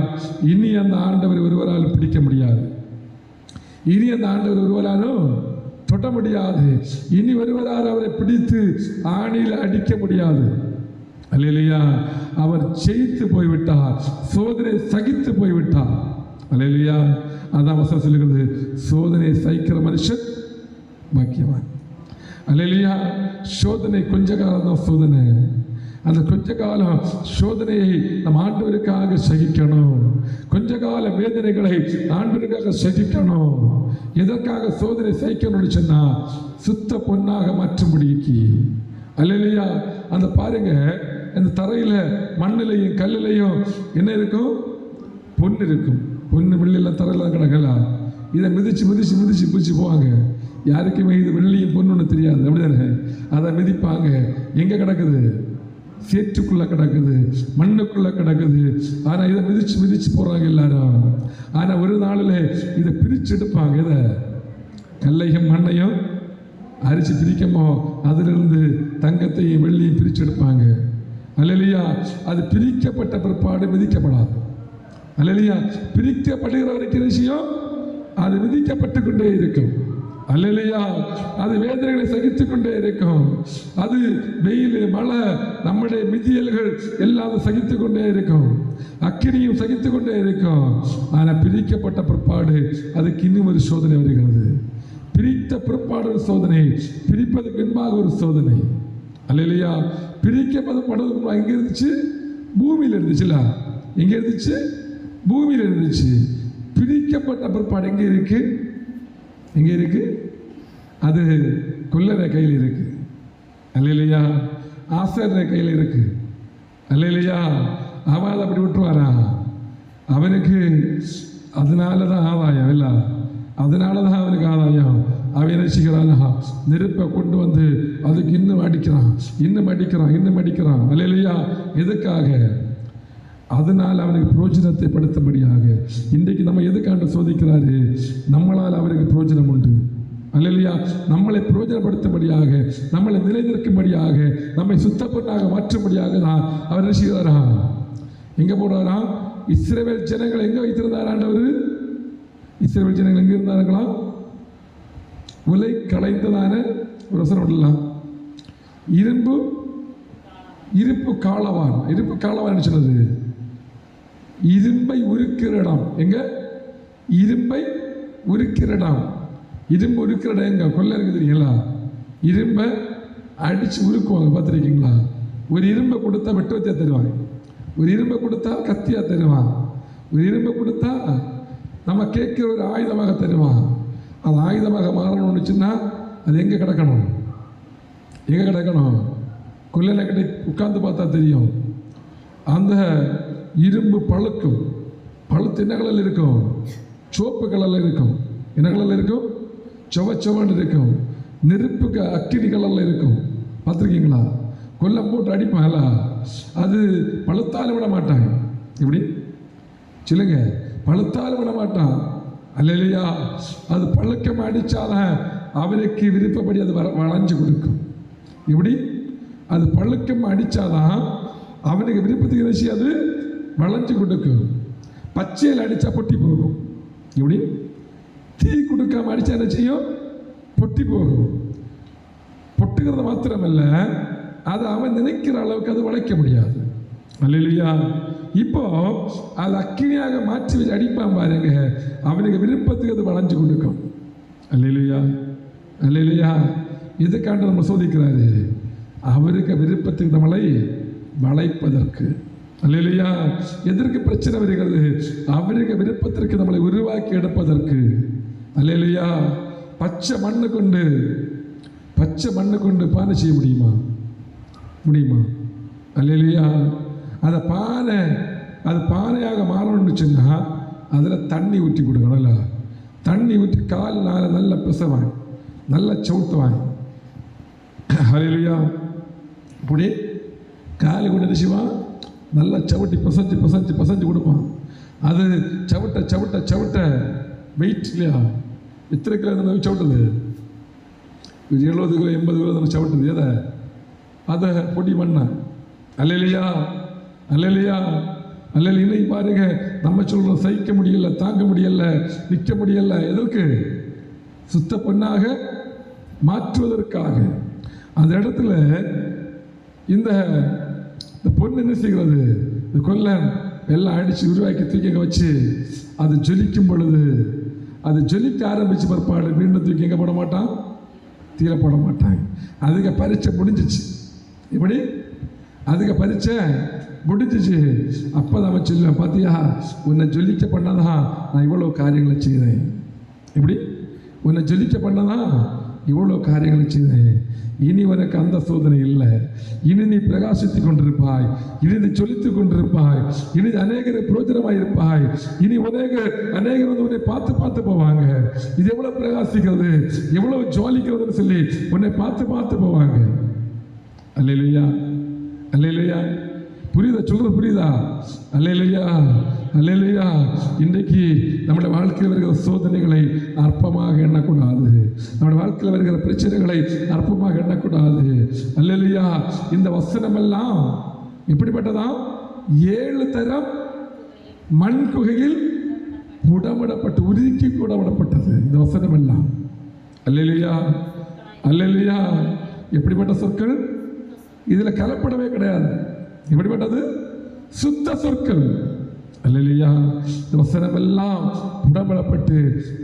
இனி அந்த ஆண்டவர் ஒருவரால் பிடிக்க முடியாது. இனி அந்த ஆண்டவர் ஒருவராலும் தொட முடியாது. இனி ஒருவரால் அவரை பிடித்து ஆணியில் அடிக்க முடியாது. அல்லேலூயா. அவர் ஜெயித்து போய்விட்டார். சோதனை சகித்து போய்விட்டார். அல்லேலூயா. அதான் வசனம் சொல்லுகிறது, சோதனை சகிக்கிற மனுஷன் பாக்கியவான். அல்லேலூயா. சோதனை கொஞ்ச காலம் தான் சோதனை. அந்த கொஞ்ச காலம் சோதனையை நம் ஆண்டவருக்காக சகிக்கணும். கொஞ்ச கால வேதனைகளை ஆண்டவருக்காக சகிக்கணும். எதற்காக சோதனை சகிக்கணும்னு சொன்னா, சுத்த பொன்னாக மாற்றும்படிக்கு. அல்லேலூயா. அந்த பாருங்க, அந்த தரையில மண்ணிலையும் கல்லிலையும் என்ன இருக்கும்? பொண்ணு இருக்கும். பொண்ணு வெள்ளியில் தரையில் கிடக்கலாம். இதை மிதிச்சு மிதிச்சு மிதிச்சு பிடிச்சி போவாங்க. யாருக்குமே இது வெள்ளியும் பொண்ணுன்னு தெரியாது. அப்படிதானே? அதை மிதிப்பாங்க. எங்கே கிடக்குது? சேற்றுக்குள்ளே கிடக்குது, மண்ணுக்குள்ளே கிடக்குது. ஆனால் இதை மிதிச்சு மிதிச்சு போகிறாங்க எல்லாரும். ஆனால் ஒரு நாளில் இதை பிரித்து எடுப்பாங்க. இதை கல்லையும் மண்ணையும் அரிசி பிரிக்கமோ அதிலிருந்து தங்கத்தையும் வெள்ளியும் பிரித்து எடுப்பாங்க. அல்லேலூயா. அது பிரிக்கப்பட்ட பிற்பாடு மிதிக்கப்படாது. அல்லேலூயா. பிரிக்கப்படுகிற வரைக்கும் விஷயம் அது மிதிக்கப்பட்டு கொண்டே இருக்கும். அல்லேலூயா. அது வேதனைகளை சகித்துக் கொண்டே இருக்கும். அது வெயில், மழை, நம்முடைய மிதியல்கள் எல்லாம் சகித்துக் கொண்டே இருக்கும். அக்கினியும் சகித்துக் கொண்டே இருக்கும். ஆனால் பிரிக்கப்பட்ட பிற்பாடு அதுக்கு இன்னும் ஒரு சோதனை வருகிறது. பிரித்த பிற்பாடு ஒரு சோதனை, பிரிப்பதற்கு பின்பாக ஒரு சோதனை. அல்லேலூயா. பிரிக்கப்படும் எங்கே இருந்துச்சு? பூமியில் இருந்துச்சுல. எங்கே இருந்துச்சு? பூமியில் இருந்துச்சு. பிரிக்கப்பட்ட பிற்பாடு எங்கே இருக்கு? எங்கே இருக்கு? அது கொல்லற கையில் இருக்கு. அல்லேலூயா. ஆசாரிய கையில் இருக்கு. அல்லேலூயா. அவன் அதை அப்படி விட்டுருவாரா? அவனுக்கு அதனால தான் ஆதாயம் இல்லை. அதனால தான் அவனுக்கு ஆதாயம். அவன் என்ன செய்கிறானா? நெருப்பை கொண்டு வந்து அதுக்கு இன்னும் அடிக்கிறான், இன்னும் அடிக்கிறான், இன்னும் அடிக்கிறான். அல்லேலூயா. எதுக்காக? அதனால் அவனுக்கு பிரோஜனத்தை படுத்தும்படியாக. இன்றைக்கு நம்ம எதுக்காண்டு சோதிக்கிறாரு? நம்மளால் அவருக்கு பிரோஜனம் உண்டு. அல்லேலூயா. நம்மளை பிரோஜனப்படுத்தும்படியாக, நம்மளை நிலைநிற்கும்படியாக, நம்மை சுத்தப்பட்டாக மாற்றும்படியாக தான் அவர் என்ன செய்கிறாரா? எங்கே போடுறாரா? இஸ்ரவேல் ஜனங்களை எங்கே வைத்திருந்தார் ஆண்டவர்? இஸ்ரவேல் ஜனங்கள் எங்கே இருந்தார்களா? உலை களைந்ததான ஒரு வசனம் விடலாம். இருப்பு காலவான். இருப்பு காலவான் சொன்னது இரும்பை உருக்கிற இடம். எங்க? இரும்பை உருக்கிற இடம். இரும்பு உருக்கிற இடம் எங்க? கொல்ல இருக்கு தெரியுங்களா? இரும்பை அடிச்சு உருக்குவாங்க, பார்த்துருக்கீங்களா? ஒரு இரும்பை கொடுத்தா வெட்டுவத்தியா தருவாங்க, ஒரு இரும்பை கொடுத்தா கத்தியா தருவான், ஒரு இரும்பை கொடுத்தா நம்ம கேட்கிற ஒரு ஆயுதமாக தருவான். அது ஆயுதமாக மாறணும்னு சொன்னால் அது எங்கே கிடக்கணும்? எங்கே கிடக்கணும்? கொல்லையில் கிட்ட உட்கார்ந்து பார்த்தா தெரியும். அந்த இரும்பு பழுக்கும். பழுத்து என்ன கலரில் இருக்கும்? சிவப்பு கலரில் இருக்கும். என்ன கலரில் இருக்கும்? செவச்சவன்னு இருக்கும். நெருப்புக்கு அக்கினி கலரில் இருக்கும். பார்த்துருக்கீங்களா? கொல்லம் போட்டு அடிப்பாங்களா? அது பழுத்தாலும் விட மாட்டாங்க. இப்படி சொல்லுங்க, பழுத்தாலும் விட மாட்டான். அல்லேலூயா. அது பழுக்கம் அடித்தாதான் அவருக்கு விருப்பப்படி அது வளைஞ்சு கொடுக்கும். இப்படி அது பழுக்கம் அடித்தாதான் அவனுக்கு விருப்பத்துக்கு என்ன செய்யாது, வளைஞ்சு கொடுக்கும். பச்சையில் அடித்தா பொட்டி போகும். இப்படி தீ கொடுக்காம அடித்தா என்ன செய்யும், பொட்டி போகும். பொட்டுகிறது மாத்திரமல்ல, அது அவன் நினைக்கிற அளவுக்கு அது வளைக்க முடியாது. அல்லேலூயா. இப்போ அது அக்கினியாக மாற்றி வச்சு அடிப்பான் பாருங்க, அவனுக்கு விருப்பத்துக்கு அது வளைஞ்சு கொடுக்கும். அல்லேலூயா, அல்லேலூயா. இதுக்காண்டு நம்ம சோதிக்கிறாரு, அவருக்கு விருப்பத்துக்கு நம்மளை வளைப்பதற்கு. அல்லேலூயா. எதற்கு பிரச்சனை வருகிறது, அவருக்கு விருப்பத்திற்கு நம்மளை உருவாக்கி எடுப்பதற்கு. அல்லேலூயா. பச்சை மண்ணு கொண்டு பானை செய்ய முடியுமா? அல்லேலூயா. அதை அது பானையாக மாறணும்னு சொன்னால் அதில் தண்ணி ஊற்றி கொடுக்கணும்ல. தண்ணி ஊற்றி கால் நாளை நல்ல பிசவாங்க, நல்ல சவுத்துவாங்க. அல்லேலூயா. இப்படி காலி கொண்டு செய்வான், நல்லா சவுட்டி பசஞ்சு கொடுப்பான். அது சவுட்ட வெயிட் இல்லையா, எத்தனை கிலோ நம்ம சவுட்டுது, 70 கிலோ 80 கிலோ நம்ம சவுட்டுது. எதை? அதை பொடி பண்ண. அல்லேலூயா, அல்லேலூயா, அல்லேலூயா. இன்னைக்கு பாருங்க, நம்ம சொல்றோம் சகிக்க முடியல, தாங்க முடியல, நிற்க முடியல. எதற்கு? சுத்த பொண்ணாக மாற்றுவதற்காக. அந்த இடத்துல இந்த பொண்ணு என்ன செய்கிறது, இந்த கொல்லன் எல்லாம் அடித்து உருவாக்கி தூக்கி வச்சு அது ஜொலிக்கும் பொழுது, அது ஜொலிக்க ஆரம்பிச்சு பிற்பாடு மீண்டும் தூக்கி எங்கே போட மாட்டான், தீர போட மாட்டாங்க. அதுக்கு பரீட்சை முடிஞ்சிச்சு. இப்படி அதுக்கு பரீட்சை முடிஞ்சிச்சு. அப்போ தான் அவன் சொல்லுவேன், பார்த்தியா உன்னை ஜொலிக்க பண்ணதான் நான் இவ்வளோ காரியங்களை செய்தேன். இப்படி உன்னை ஜொலிக்க பண்ணதான் இவ்வளோ காரியங்களை செய்தேன். இனி உனக்கு அந்த சோதனை இல்லை. இனி நீ பிரகாசித்து கொண்டிருப்பாய், இனி நீ ஜொலித்து கொண்டிருப்பாய், இனி அநேகரை பிரோஜனமாக இருப்பாய். இனி அநேகர் வந்து உன்னை பார்த்து போவாங்க. இது எவ்வளோ பிரகாசிக்கிறது, எவ்வளோ ஜுவாலிக்கிறதுன்னு சொல்லி உன்னை பார்த்து போவாங்க. அல்லேலூயா, அல்லேலூயா. புரியுதா? சொல்றது புரியுதா? அல்லேலூயா, அல்லேலூயா. இன்றைக்கு நம்முடைய வாழ்க்கையில் வருகிற சோதனைகளை அற்பமாக எண்ணக்கூடாது. நம்முடைய வாழ்க்கையில் வருகிற பிரச்சனைகளை அற்பமாக எண்ணக்கூடாது. அல்லேலூயா. இந்த வசனம் எல்லாம் எப்படிப்பட்டதா? 7 தரம் மண் குகையில் உடமிடப்பட்டு உருக்கி கூடப்பட்டது இந்த வசனம் எல்லாம். அல்லேலூயா, அல்லேலூயா. எப்படிப்பட்ட சொற்கள், இதுல கலப்படமே கிடையாது. எப்படிப்பட்டது? சுத்த சொற்கள். அல்லேலூயா. இந்த வசனம் எல்லாம் உடம்படப்பட்டு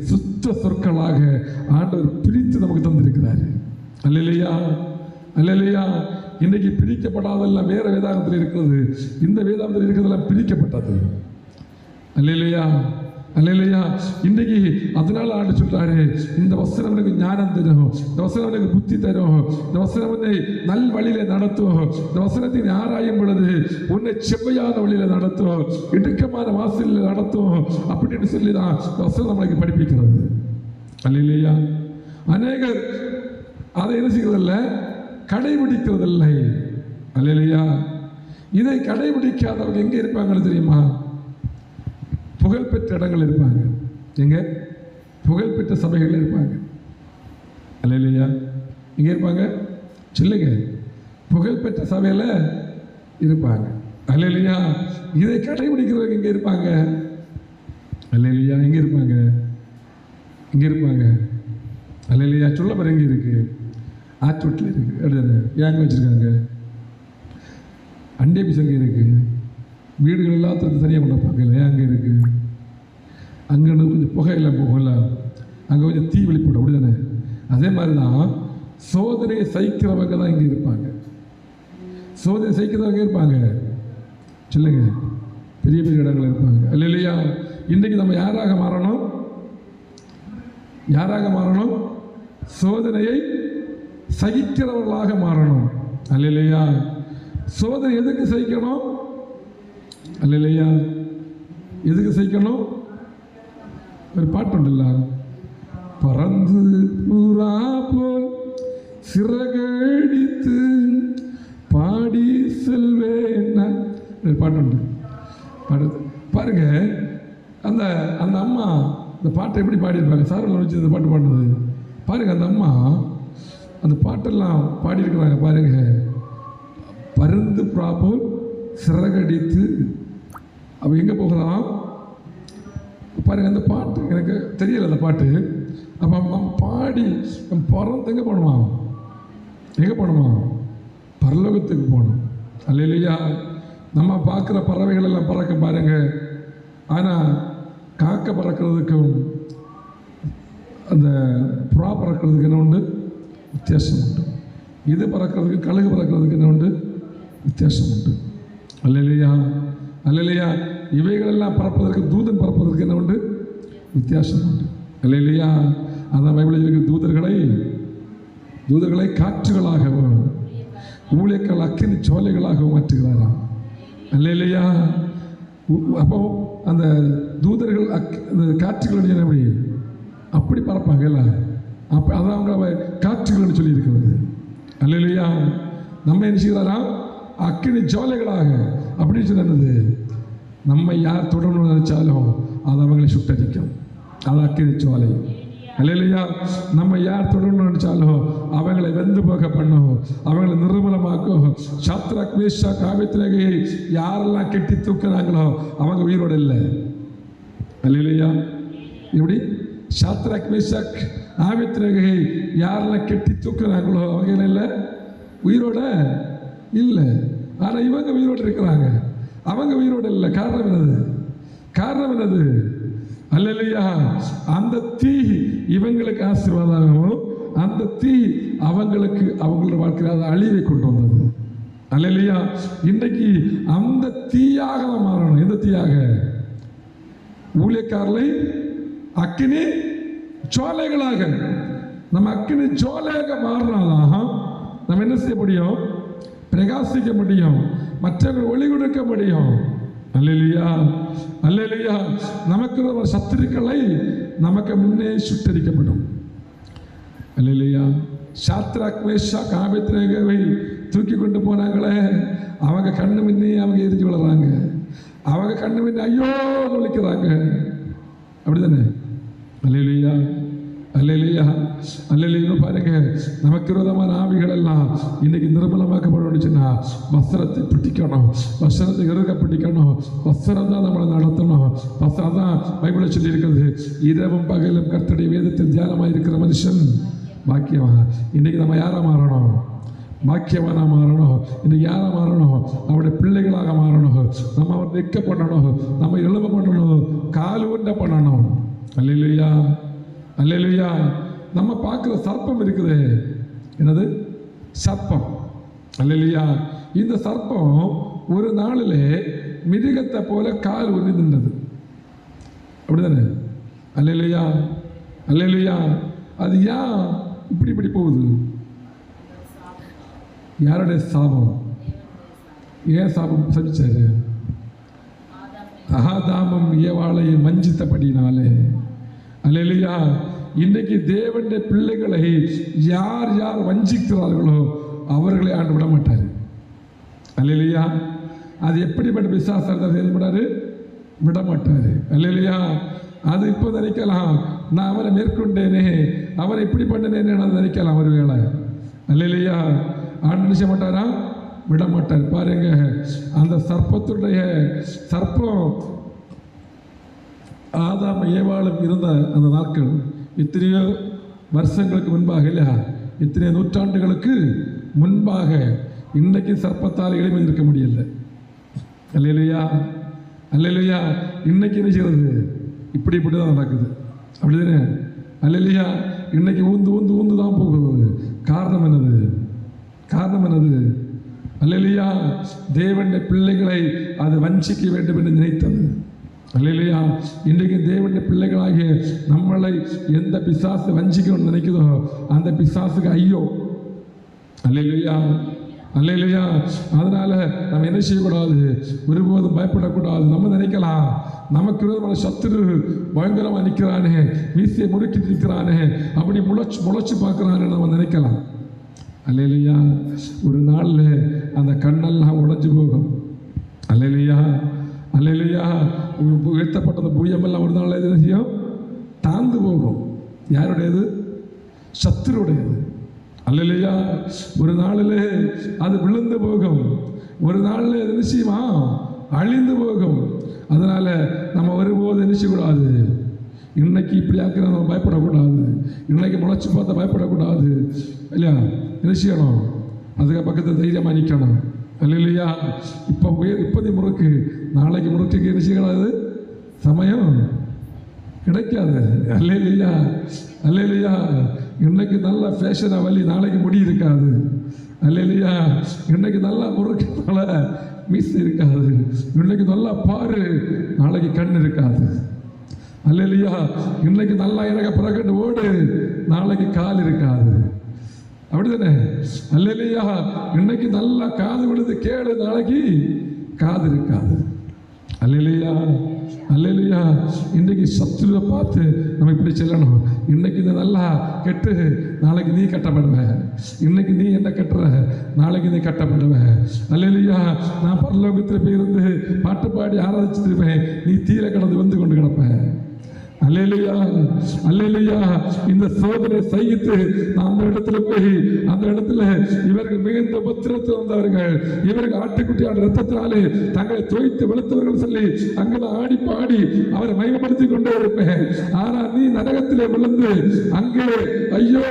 சுத்த சொற்களாக ஆண்டவர் பிரித்து நமக்கு தந்திருக்கிறார். அல்லேலூயா, அல்லேலூயா. இன்றைக்கு பிரிக்கப்படாதெல்லாம் வேற வேதாகத்தில் இருக்கிறது, இந்த வேதாகத்தில் இருக்கிறதெல்லாம் பிரிக்கப்பட்டது. அல்லேலூயா, அல்லேலூயா. இன்றைக்கு அதனால ஆண்டு சொல்றாரு, இந்த வசனம் எனக்கு ஞானம் தரும், இந்த வசனம் எனக்கு புத்தி தரும், இந்த வசனம் உன்னை நல் வழியில நடத்தும், இந்த வசனத்தை ஆராயும் பொழுது உன்னை செவ்வையான வழியில நடத்தும், இடுக்கமான வாசலில் நடத்தும் அப்படின்னு சொல்லிதான் இந்த வசனம் நம்மளுக்கு படிப்பிக்கிறது. அல்லேலூயா. அநேகர் அதை என்ன செய்வதில்லை, கடைபிடிக்கிறதில்லை. அல்லேலூயா. இதை கடைபிடிக்காதவங்க எங்கே இருப்பாங்கன்னு தெரியுமா? புகழ்பெற்ற இடங்கள் இருப்பாங்க. எங்க? புகழ்பெற்ற சபைகள் இருப்பாங்க. அல்லேலூயா. எங்கே இருப்பாங்க சொல்லுங்க? புகழ்பெற்ற சபையில் இருப்பாங்க. அல்லேலூயா. இதை கடைபிடிக்கிறவங்க எங்கே இருப்பாங்க? அல்லேலூயா. எங்கே இருப்பாங்க? இங்கே இருப்பாங்க. அல்லேலூயா. சொல்ல பாரு, எங்கே இருக்கு? ஆற்றோட்டில் இருக்கு. அடுத்தது ஏங்க வச்சிருக்காங்க? அண்டே பீஸ் எங்கே இருக்கு? வீடுகள் எல்லாத்துக்கும் தனியாக கொண்டு வைப்பாங்க இல்லையா? அங்கே இருக்கு. அங்கே கொஞ்சம் புகையெல்லாம் போகும்ல, அங்கே கொஞ்சம் தீ வெளிப்படும், அப்படி தானே? அதே மாதிரி தான் சோதனையை சகிக்கிறவங்க தான் இங்கே இருப்பாங்க. சோதனை சகிக்கிறவங்க இருப்பாங்க சொல்லுங்க, பெரிய பெரிய இடங்கள் இருப்பாங்க. அல்லேலூயா. இன்றைக்கு நம்ம யாராக மாறணும்? யாராக மாறணும்? சோதனையை சகிக்கிறவர்களாக மாறணும். அல்லேலூயா. சோதனை எதுக்கு சகிக்கணும்? அல்லேலூயா. எதுக்கு சகிக்கணும்? ஒரு பாட்டு உண்டுல்ல, பறந்து புறா போல் சிறகடித்து பாடி செல்வேன், ஒரு பாட்டு உண்டு. பாருங்க, அந்த அந்த அம்மா இந்த பாட்டை எப்படி பாடியிருப்பாங்க? சாரல் வச்சு இந்த பாட்டு பாடுறது பாருங்க. அந்த அம்மா அந்த பாட்டெல்லாம் பாடியிருக்கிறாங்க பாருங்க. பருந்து புறாப்போல் சிறகடித்து அவன் எங்கே போகிறான் பாருங்க. அந்த பாட்டு எனக்கு தெரியல அந்த பாட்டு. அப்போ அவன் பாடி பறந்து எங்கே போகணுமா? எங்கே போகணுமா? பரலோகத்துக்கு போகணும். அல்லேலூயா. நம்ம பார்க்குற பறவைகள் எல்லாம் பறக்க பாருங்க. ஆனால் காக்கை பறக்கிறதுக்கும் அந்த புறா பறக்கிறதுக்கு என்ன உண்டு? வித்தியாசம் உண்டு. இது பறக்கிறதுக்கு கழுகு பறக்கிறதுக்கு என்ன உண்டு? வித்தியாசம் உண்டு. அல்லேலூயா, அல்லேலூயா. இவைகளெல்லாம் பறப்பதற்கு தூதன் பறப்பதற்கு என்ன உண்டு? வித்தியாசம் உண்டு. அல்லேலூயா. அதான் பைபிளில் இருக்கிற தூதர்களை காற்றுகளாகவும் ஊழியர்கள் அக்கினி சோலைகளாகவும் மாற்றுகிறாராம். அல்லேலூயா. அப்போ அந்த தூதர்கள் அந்த காற்றுகள் எப்படி அப்படி பறப்பாங்க இல்லை? அப்போ அதான் அவங்க காற்றுகள்னு சொல்லி இருக்கிறது. அல்லேலூயா. நம்ம என்ன செய்கிறாரா? அக்கினி ஜோலைகளாக அப்படின்னு சொன்னது. நம்ம யார் தொடரணும்னு நினைச்சாலும் அது அவங்களை சுட்டரிக்கும். அது அக்கினி ஜோலை. அல்லேலூயா. நம்ம யார் தொடரணும்னு நினைச்சாலும் அவங்களை வெந்து போக பண்ணும், அவங்களை நிர்மூலமாக்கும். சாத்ராக் மேஷாக் ஆபேத்நேகோவை யாரெல்லாம் கெட்டி தூக்குறாங்களோ அவங்க உயிரோடு இல்லை. அல்லேலூயா. இப்படி சாத்ராக் மேஷாக் ஆபேத்நேகோவை யாரெல்லாம் கெட்டி தூக்குறாங்களோ அவங்க இல்லை, உயிரோட இல்லை. ஆனால் இவங்க உயிரோடு இருக்கிறாங்க, அவங்க உயிரோடு இல்லை. காரணம் என்னது? காரணம் என்னது? அல்லேலூயா. அந்த தீ இவங்களுக்கு ஆசீர்வாதமாகவும் அந்த தீ அவங்களுக்கு அவங்களோட வாழ்க்கையில் அழிவை கொண்டு வந்தது. அல்லேலூயா. இன்றைக்கு அந்த தீயாக மாறணும். எந்த தீயாக? ஊழியக்காரர்களை அக்கினி ஜோலைகளாக. நம்ம அக்கினி ஜோலையாக மாறினாதான் நம்ம என்ன செய்ய முடியும்? பிரகாசிக்க முடியும், மற்றவர்கள் ஒளி கொடுக்க முடியும். அல்லேலூயா, அல்லேலூயா. நமக்கு சத்துருக்களை நமக்கு முன்னே சுட்டரிக்கப்படும். அல்லேலூயா. சாத்ராக் மேஷாக் ஆபேத்நேகோவை தூக்கி கொண்டு போனாங்களே, அவங்க கண்ணு முன்னே அவங்க எரிஞ்சு விழுறாங்க. அவங்க கண்ணு முன்னே ஐயோ ஒழிக்கிறாங்க. அப்படிதானே? அல்லேலூயா, அல்லேலூயா, அல்லேலூயா. பாருங்க, நமக்கு விரோதமான ஆவிகள் எல்லாம் இன்னைக்கு நிர்மூலமாக்கப்படணும்னுச்சுன்னா வஸ்திரத்தை பிடிக்கணும், வஸ்திரத்தை இறுக பிடிக்கணும். வஸ்திரம் தான் நம்மளை நடத்தணும். வஸ்திரம் தான் பைபிளை சொல்லி இருக்கிறது. இரவும் பகலும் கர்த்தருடைய வேதத்தில் தியானமாக இருக்கிற மனுஷன் பாக்கியவான். இன்னைக்கு நம்ம யாரை மாறணும்? பாக்கியவானாக மாறணும். இன்னைக்கு யாரை மாறணும்? அவருடைய பிள்ளைகளாக மாறணும். நம்ம அவர் நிற்க பண்ணணும், நம்ம எழும்ப பண்ணணும், கால் ஊன்ற பண்ணணும். அல்லேலூயா, அல்லேலூயா. நம்ம பார்க்குற சர்ப்பம் இருக்குது. என்னது? சர்ப்பம். அல்லேலூயா. இந்த சர்ப்பம் ஒரு நாளில் மிருகத்தை போல கால் ஊன்றி நின்றது. அப்படிதானே? அல்லேலூயா, அல்லேலூயா. அது ஏன் இப்படி போகுது? யாருடைய சாபம்? ஏன் சாபம் செஞ்சாரு? ஆதாமும் ஏவாளையும் வஞ்சித்தபடினாலே. அல்லேலூயா. இன்றைக்கு தேவனுடைய பிள்ளைகளை யார் யார் வஞ்சிக்கிறார்களோ அவர்களை ஆண்டு விட மாட்டார். அல்லேலூயா. அது எப்படிப்பட்ட பிசாசத்தை செயல்படாரு? விட மாட்டார். அல்லேலூயா. அது இப்போ நினைக்கலாம், நான் அவரை மேற்கொண்டேனே, அவரை இப்படி பண்ணினேன்னு நான் நினைக்கலாம் ஒரு வேளை. அல்லேலூயா. ஆண்டு நினைச்ச மாட்டாரா? விட மாட்டார். பாருங்க, அந்த சர்ப்பத்துடைய சர்ப்பம் ஆதாம் ஏவாளும் இருந்த அந்த நாட்கள் இத்தனையோ வருஷங்களுக்கு முன்பாக இல்லையா? இத்தனை நூற்றாண்டுகளுக்கு முன்பாக. இன்னைக்கு சர்ப்பத்தால் எளிமை இருக்க முடியல. அல்லேலூயா, அல்லேலூயா. இன்னைக்கு என்ன செய்யறது? இப்படி தான் நடக்குது. அப்படிதானே? அல்லேலூயா. இன்னைக்கு ஊந்து தான் போகுது. காரணம் என்னது? காரணம் என்னது? அல்லேலூயா. தேவனுடைய பிள்ளைகளை அது வஞ்சிக்க வேண்டும் என்று நினைத்தது. அல்லேலூயா. இன்றைக்கு தேவனுடைய பிள்ளைகளாகிய நம்மளை எந்த பிசாசு வஞ்சிக்கணும்னு நினைக்குதோ அந்த பிசாசுக்கு ஐயோ. அல்லேலூயா, அல்லேலூயா. அதனால நம்ம என்ன செய்யக்கூடாது? ஒருபோதும் பயப்படக்கூடாது. நம்ம நினைக்கலாம், நமக்கு விரோதமான சத்துரு பயங்கரமாக நிற்கிறானே, வீசியை முறுக்கி நிற்கிறானே, அப்படி முளைச்சு பார்க்குறானே நம்ம நினைக்கலாம். அல்லேலூயா. ஒரு நாளில் அந்த கண்ணெல்லாம் உடைஞ்சு போகும். அல்லேலூயா, அல்லேலூயா. உயர்த்தப்பட்டது பூயமெல்லாம் ஒரு நாள் எது செய்யும்? தாழ்ந்து போகும். யாருடையது? சத்துருடையது. அல்லேலூயா. ஒரு நாளில் அது விழுந்து போகும், ஒரு நாளில் அது நிச்சயமா அழிந்து போகும். அதனால நம்ம ஒருபோது நினைச்சக்கூடாது, இன்னைக்கு இப்படி ஆக்கிற நம்ம பயப்படக்கூடாது, இன்னைக்கு முளைச்சி பார்த்தா பயப்படக்கூடாது இல்லையா. நினைச்சிக்கணும், அதுக்கு பக்கத்தில் தைரியமாக நிற்கணும். அல்லேலூயா. இப்போதைய முறுக்கு நாளைக்கு முறுக்கு நினைச்சிக்கூடாது, சமயம் கிடைக்காது. அல்லேலூயா, அல்லேலூயா. இன்னைக்கு நல்ல ஃபேஷனை வழி, நாளைக்கு முடி இருக்காது. அல்லேலூயா. இன்னைக்கு நல்லா முறுக்குனால மீசை இருக்காது, இன்னைக்கு நல்லா பாரு, நாளைக்கு கண் இருக்காது. அல்லேலூயா. இன்னைக்கு நல்லா எனக்கு பிறகு ஓடு, நாளைக்கு கால் இருக்காது. அப்படிதானே? அல்லேலூயா. இன்னைக்கு நல்லா காது விழுது கேளு, நாளைக்கு காது இருக்காது. அல்லேலூயா, அல்லேலூயா. இன்றைக்கு சத்துருவை பார்த்து நம்ம இப்படி சொல்லணும், இன்னைக்கு இது நல்லா கெட்டு நாளைக்கு நீ கட்டப்படுவ, இன்னைக்கு நீ என்ன கட்டுற நாளைக்கு நீ கட்டப்படுவ. அல்லேலூயா. நான் பரலோகத்தில் போயிருந்து பாட்டு பாடி ஆராதிச்சிருப்பேன், நீ தீர கடந்து வந்து கொண்டு கிடப்ப. அல்லேலூயா, அல்லேலூயா. இந்த சோதனை சகித்து அந்த இடத்துல போய், அந்த இடத்துல இவர்கள் மிகுந்த உபத்திரத்தில் வந்தவர்கள், இவர்கள் ஆட்டுக்குட்டியான ரத்தத்தினாலே தங்களை தோய்த்து வெளுத்தவர்கள் சொல்லி அங்கெல்லாம் ஆடி பாடி அவரை மகிமைப்படுத்தி கொண்டே இருப்பேன். ஆனா நீ நரகத்திலே விழுந்து அங்கே ஐயோ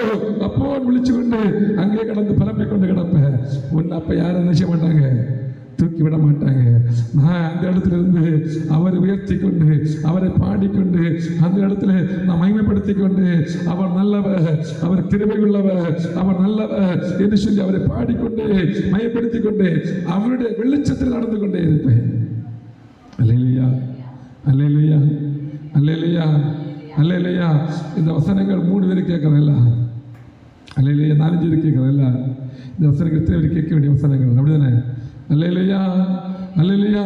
அப்போ விழிச்சு கொண்டு அங்கே கடந்து பரப்பி கொண்டு கிடப்ப. உன்னை அப்ப யாரும் நினைச்ச மாட்டாங்க, தூக்கி விட மாட்டாங்க. நான் அந்த இடத்துல இருந்து அவரை உயர்த்தி கொண்டு, அவரை பாடிக்கொண்டு, அந்த இடத்துல நான் மகிமைப்படுத்தி கொண்டு, அவர் நல்லவர், அவர் கிருபை உள்ளவர், அவர் நல்லவர் என்று சொல்லி அவரை பாடிக்கொண்டு மகிமைப்படுத்தி கொண்டு அவருடைய வெளிச்சத்தில் நடந்து கொண்டே இருப்பேன். அல்லேலூயா, அல்லேலூயா, அல்லேலூயா, அல்லேலூயா. இந்த வசனங்கள் 3 பேர் கேட்கறதில்ல, அல்லேலூயா. 4 பேர் கேட்கறதில்ல. இந்த வசனங்கள் எத்தனை பேர் கேட்க வேண்டிய வசனங்கள், அப்படிதானே? அல்லேலூயா, அல்லேலூயா,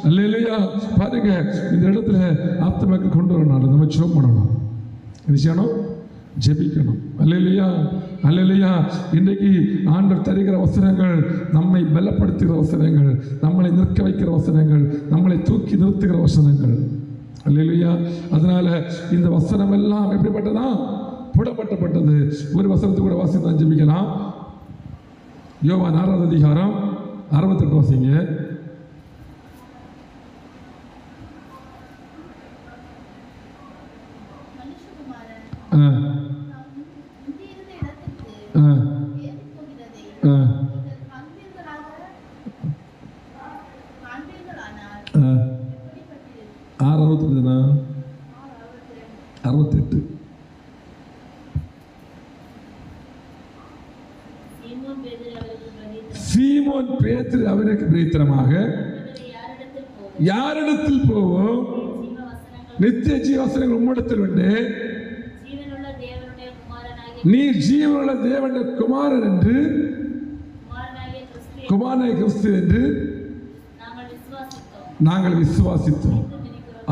அல்லேலூயா. பாருங்க, இந்த இடத்துல ஆத்மாக்கு கொண்டு வரணும், நம்ம ஜெபம் பண்ணணும், என்ன செய்யணும்? ஜெபிக்கணும். அல்லேலூயா, அல்லேலூயா. இன்றைக்கு ஆண்டவர் தருகிற வசனங்கள் நம்மை பலப்படுத்துகிற வசனங்கள், நம்மளை நிற்க வைக்கிற வசனங்கள், நம்மளை தூக்கி நிறுத்துகிற வசனங்கள். அல்லேலூயா. அதனால இந்த வசனம் எல்லாம் எப்படிப்பட்டதா? புடப்பட்டப்பட்டது. ஒரு வசனத்தை கூட வாசி தான் ஜெபிக்கலாம். யோவான் 6ஆம் அதிகாரம் 68 வாசிங்க. சீமோன் பேதுரு அவருக்கு பிரீத்திரமாக, யாரிடத்தில் போவோம்? நித்திய ஜீவவசனங்கள் உம்மிடத்தில் உண்டு, நீ ஜீவனுள்ள தேவனுடைய குமாரன் என்று, குமாரனாகிய கிறிஸ்து என்று நாங்கள் விசுவாசித்தோம்,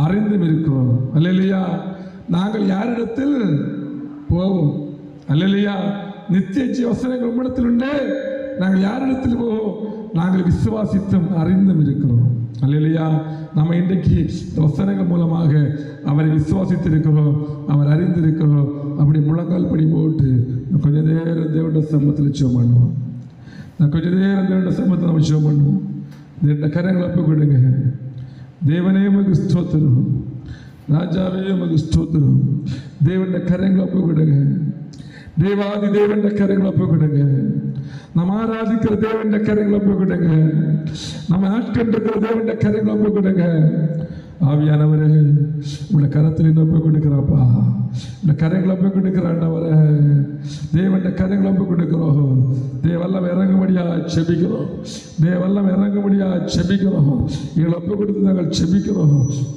அறிந்தும் இருக்கிறோம். அல்லேலூயா. நாங்கள் யாரிடத்தில் போவோம்? அல்லேலூயா. நித்திய ஜீவவசனங்கள் உம்மிடத்தில் உண்டு, நாங்கள் யாரிடத்தில் போவோம்? நாங்கள் விசுவாசித்தும் அறிந்தும் இருக்கிறோம். அல்லேலூயா. நம்ம இன்றைக்கு வசனங்கள் மூலமாக அவரை விசுவாசித்திருக்கிறோம், அவர் அறிந்திருக்கிறோம். அப்படி முழங்கால் படி போட்டு கொஞ்ச நேரம் தேவனுடைய சமூகத்தில் ஜெபம் பண்ணுவோம். கொஞ்ச நேரம் தேவனுடைய சமூகத்தில் நம்ம ஜெபம் பண்ணுவோம். இந்த கரங்களை ஒப்பு கொடுங்க. தேவனே உமக்கு ஸ்தோத்திரம், ராஜாவே உமக்கு ஸ்தோத்திரம். தேவனுடைய கரங்களை ஒப்பு கொடுங்க. தேவாதி தேவனுடைய கரங்களை ஒப்பு கொடுங்க. நம்ம ஆராதிக்கிற தேவனுடைய கரங்களை ஒப்பு கொடுங்க. நம்ம ஆட்கொண்டிருக்கிற தேவனுடைய கரங்களை ஒப்பு கொடுங்க. ஆவியானவரே, உள்ள கரத்தில் ஒப்பு கொடுக்குறாப்பா, இந்த கரைகளை ஒப்பு கொடுக்குறாண்டவரே, தேவனுடைய கரைகளை ஒப்பு கொடுக்குறோம். தேவெல்லாம் இறங்கும்படியா செபிக்கிறோம், தேவெல்லாம் இறங்கும்படியா செபிக்கிறோம். எங்களை ஒப்பு கொடுத்து நாங்கள் செபிக்கிறோம்.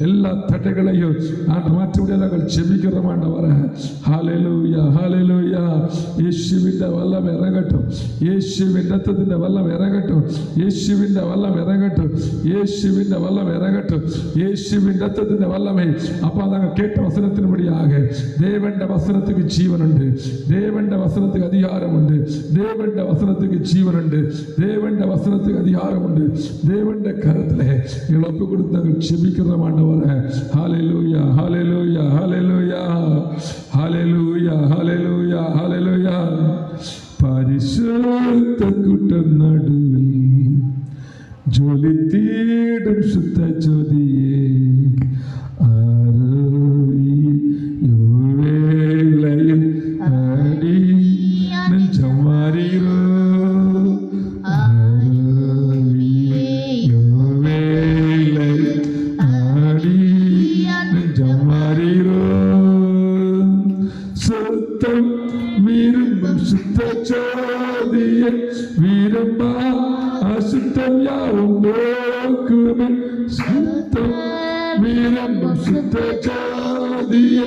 எல்லா தடைகளையும் நான் மாற்றபடியாக நாங்கள் செபிக்கிறோம் ஆண்டவரே. ஹல்லேலூயா, ஹல்லேலூயா. യേശുവിന്റെ വല്ലം ഇറങ്ങട്ടും, യേശുവിന്റെ രക്തത്തിന്റെ വല്ലം ഇറങ്ങട്ടും, യേശുവിന്റെ വല്ലം ഇറങ്ങട്ടും, യേശുവിന്റെ വല്ലം ഇറങ്ങട്ടും, യേശുവിന്റെ രക്തത്തിന്റെ വല്ലമേ. അപ്പോൾ നാം കേട്ട വചനത്തിനുപടിയാക தேவனுடைய வசனத்துக்கு ஜீவன் உண்டு, தேவனுடைய வசனத்துக்கு அதிகாரம் உண்டு, தேவனுடைய வசனத்துக்கு ஜீவன் உண்டு, தேவனுடைய வசனத்துக்கு அதிகாரம் உண்டு. தேவனுடைய கரத்திலே எங்களை ஒப்பு கொடுத்து நாங்கள் ஜெபிக்கிறோம் ஆண்டவரே. ஹல்லேலூயா, ஹல்லேலூயா, ஹல்லேலூயா, ஹல்லேலூயா, ஹல்லேலூயா, ஹல்லேலூயா. கூட்டம் நடுவில் ஜொலித்தீடும் சுத்த ஜோதியே வேளையில் அடி நெஞ்சம் மாறீரோ வேளை அடி நெஞ்சம் மாறீரோ சுத்தம் விரும்பும் சுத்த ஜோதியே விரும்பா அசுத்தம் யாவும் போக்குமே சுத்தம் விரும்பும் சுத்த ஜோதியே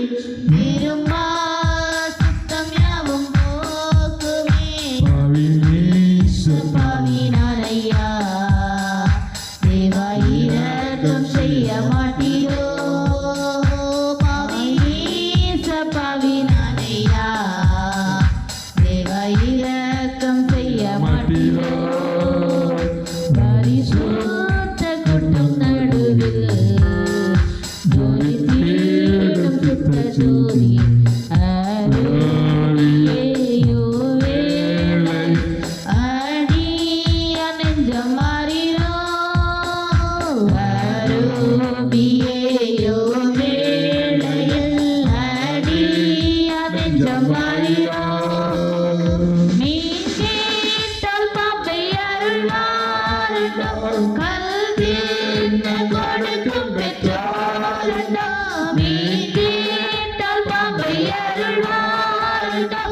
விரும்பா சுத்தம் யாவும் போக்குமே பாவினாரையா தேவா இரக்கம் செய்ய மாட்டீரோ பாவினாரையா தேவா இரக்கம் செய்ய மாட்டீரோ பரிசுத்த கூட்டம் நடுவில் ஜொலித்தீடும் சுத்த ஜோதி அருளியோ வேளை அடிய நெஞ்சம் மாறினோ அருளியோ வேளையில் அடிய நெஞ்சம் மாறினோ மீன் கேட்டால் பாம்பை அருள்வாருண்டோ கல்வி கொடுக்கும் பெற்றாருண்டோ மீன் கேட்டால் பாம்பை அருள்வாருண்டோ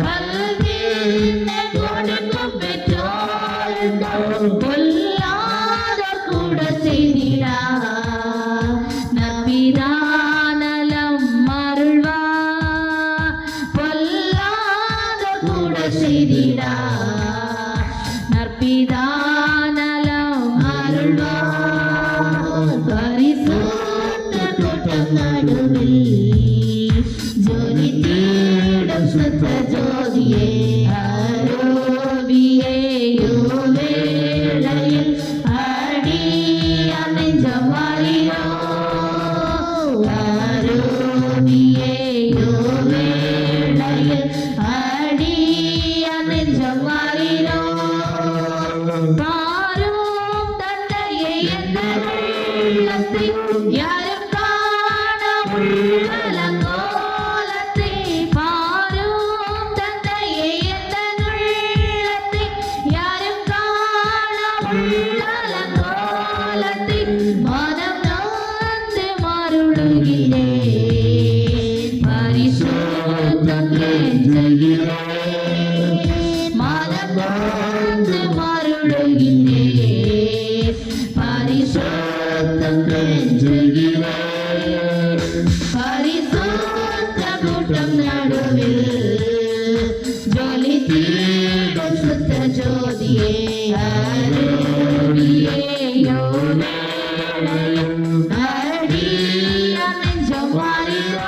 கல்வி கொடுக்கும் பெற்றாருண்டோ பொல்லாத கூட செய்திடா நபிதானலம் அருள்வா பொல்லாத கூட செய்திடா நற்பிதானலம் அருள்வா பரிசுத்த கூட்டம் நடுவில் ஜொலித்தீடும் சுத்த ஜோதியே அருவியேயோ வேளையில் அடிய நெஞ்சம் மாறினோ அருவியேயோ வேளையில் அடிய நெஞ்சம் மாறினோ பாரும் தந்தையை எந்த உள்ளத்தை யாரும் காண உள்ளலங்கோலத்தை பாரும் தந்தையை எந்த உள்ளத்தை யாரும் காண உள்ளலங்கோலத்தை மனம் நொந்து மருளுகிறேன் பரிசுத்தம் கெஞ்சுகிறேன் மனம் நொந்து மருளுகிறேன் பரிசுத்தம் கெஞ்சுகிறேன் பரிசுத்த கூட்டம் நடுவில் ஜொலித்தீடும் சுத்த ஜோதியே அருளியேயோ வேளையில் அடிய நெஞ்சம் மாறினோ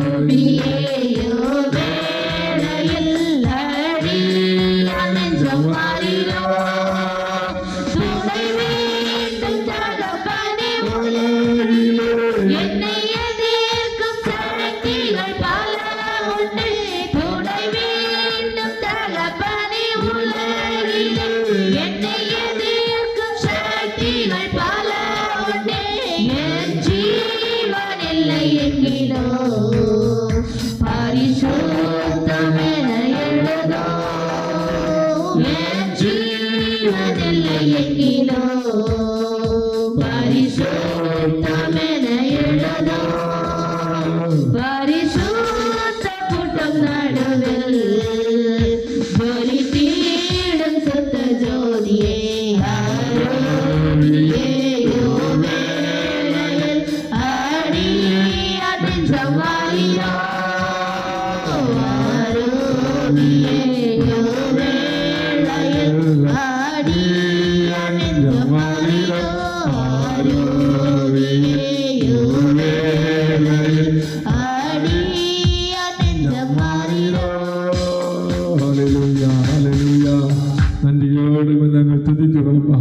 அருளியேயோ வேளையில் அடிய நெஞ்சம் மாறினோ துணை வேண்டும் தகப்பனே என்னை எதிர்க்கும் சக்திகள் பல உண்டு துணை வேண்டும் தகப்பனே உலகிலே என்னை எதிர்க்கும் சக்திகள் பல உண்டு என் ஜீவன் இல்லை என்கிறோ பரிசுத்தம் என எழுதோ என் ஜீவன் இல்லை என்கிறோ பரிசுத்தம் என எழுதோ பரிசுத்த கூட்டம் நடுவில் ஜொலித்தீடும் சுத்த ஜோதியே அருளியேயோ வேளையில் அடிய நெஞ்சம் மாறினோ அருளியேயோ வேளையில் அடிய நெஞ்சம் மாறினோ அருளியேயோ வேளையில் அடிய நெஞ்சம் மாறினோ ஹல்லேலூயா ஹல்லேலூயா நன்றியோடு நாங்கள் துதிக்கிறோம்ப்பா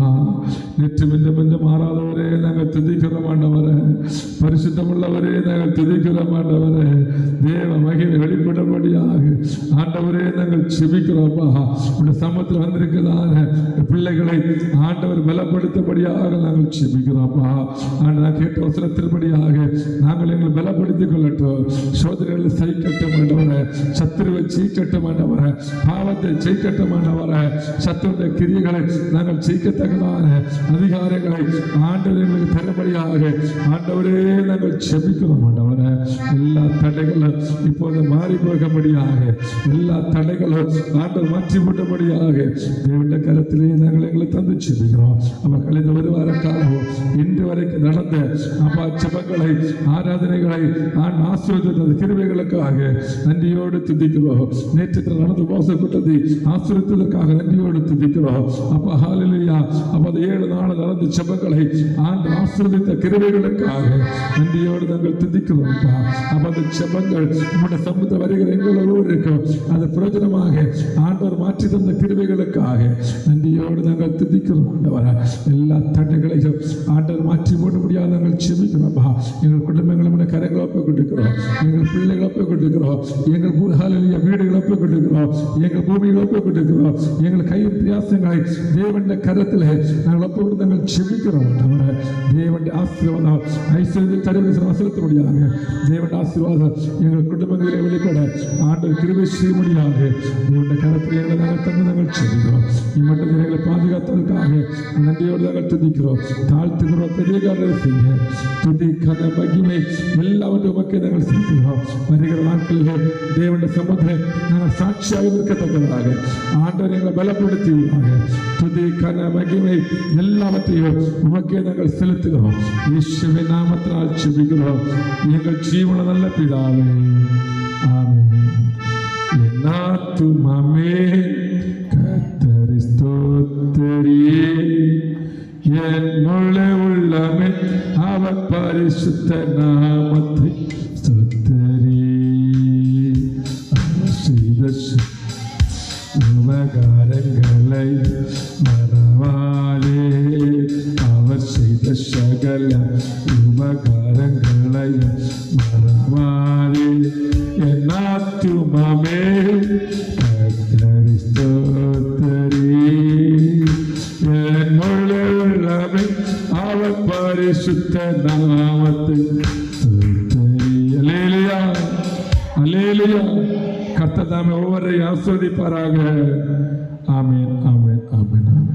நேற்று மின்ற மாறாதவரே நாங்கள் துதிக்கிறோம் ஆண்டவரே பரிசுத்தமுள்ளவரே நாங்கள் துதிக்கிறோம் ஆண்டவரே தேவ மகிமை வெளிப்படும்படியாக ஆண்டவரே நாங்கள் செபிக்கிறோம்ப்பா. உடைய சமூகத்தில் வந்திருக்கிறதான பிள்ளைகளை ஆண்டவர் பலப்படுத்தபடியாக நாங்கள் செபிக்கிறோம்ப்பா. ஆண்டவர் கேட்ட வசனத்தின்படியாக நாங்கள் எங்களை பலப்படுத்திக் கொள்ளட்டும். சோதனைகளை சைக்கட்ட மாட்டவர, சத்துருவை சீக்கட்ட மாட்டவர, பாவத்தை ஜெயிக்கட்ட மாட்டவர, சத்துருடைய கிரியைகளை நாங்கள் ஜெயிக்கத்தக்கதான அதிகாரங்களை ஆண்டவர் எங்களுக்கு தரும்படியாக ஆண்டவரே நாங்கள் செபிக்கிறோம். ஆண்டவர எல்லா தடைகளும் இப்போது மாறி போகும்படியாக, எல்லா தடைகளும் ஆண்டவர் மாற்றி போட்டபடியாக தேவனுடைய கருத்திலே நாங்கள் எங்களை தந்து செபிக்கிறோம். அவர் கழிந்த ஒரு வார காலம் இன்று வரைக்கும் நடந்த அப்பா ஜெபங்களை, ஆராதனைகளை ஆசீர்வதித்த கிருபைகளுக்காக நன்றியோடு துதிக்கிறோம். நேற்று நடந்த உபவாச கூட்டத்தை ஆசீர்வதித்ததற்காக நன்றியோடு துதிக்கிறோம். அப்பா ஹல்லேலூயா. அப்ப 7 நாள் நடந்த ஜெபங்களை ஆசீர்வதித்த கிருபைகளுக்காக நன்றியோடு நாங்கள் துதிக்கிறோம். அப்ப அந்த ஜெபங்கள் நம்முடைய சமூகத்தில் வருகிற எங்கள் ஒருவருக்கும் அது பிரயோஜனமாக ஆண்டவர் மாற்றி தந்த கிருபைகளுக்காக நன்றியோடு நாங்கள் துதிக்கிறோம். ஆண்டவர எல்லா தடைகளையும் ஆண்டவர் மாற்றி போட முடியாது நாங்கள் செபிக்கிறோம். எங்கள் குடும்பங்களை நம்முடைய கரைகளை ஒப்புக் கொடுக்கிறோம். எங்கள் பிள்ளைகளை ஒப்புக் கொடுக்கிறோம். எங்கள் வீடுகளை ஒப்புக் கொடுக்கிறோம். எங்கள் பூமிகளை ஒப்புக் கொடுக்கிறோம். எங்கள் கையின் பிரயாசங்களை தேவனுடைய கரத்தில் நாங்கள் ஒப்புக் கொடுத்து நாங்கள் செபிக்கிறோம். ஆண்டவர தேவனுடைய ஆசீர்வாதம் ஐஸ்வர்யத்தை தருகிற வசனத்தினுடையாக தேவனுடைய ஆசீர்வாதம் எங்கள் குடும்பங்களை வெளிப்பட ஆண்டவர் கிருபை செய்யும்படியாக தேவனுடைய கரத்தில் எங்களை நாங்கள் தந்து நாங்கள் செபிக்கிறோம். இம்மட்டும் எங்களை பாதுகாத்ததற்காக நன்றியோடு நாங்கள் துதிக்கிறோம். தாழ்த்துகிறோம். பெரிய காரணம் செய்ய துதி கன மகிமை எல்லாவற்றையும் உமக்கே நாங்கள் செலுத்துகிறோம். வருகிற நாட்களில் தேவனுடைய சமூகத்தை நாங்கள் சாட்சியாக இருக்கத்தக்கதாக ஆண்டவர் எங்களை பலப்படுத்துவதாக துதி கன மகிமை எல்லாவற்றையும் உமக்கே நாங்கள் செலுத்துகிறோம். இயேசுவின் நாமத்தினால் செபிக்கிறோம் எங்கள் ஜீவன நல்ல பிதாவே, ஆமென். என் ஆத்துமாவே கர்த்தரை ஸ்தோத்திரியே, என் முழு உள்ளமே அவர் பரிசுத்த நாமத்தை ஸ்தோத்திரி. அவர் செய்த உபகாரங்களை மறவாதே, அவர் செய்த சகல உபகாரங்களை மறவாதே. என் ஆத்துமாவே கர்த்தரை ஸ்தோத்திரி, என் முழு உள்ளமே அவர் பரிசுத்த நாமத்தை ஸ்தோத்திரி. அல்லேலூயா, அல்லேலூயா. கர்த்தர் தாமே ஒவ்வொருவரையும் ஆசீர்வதிப்பாராக. ஆமென், ஆமென், ஆமென், ஆமென்.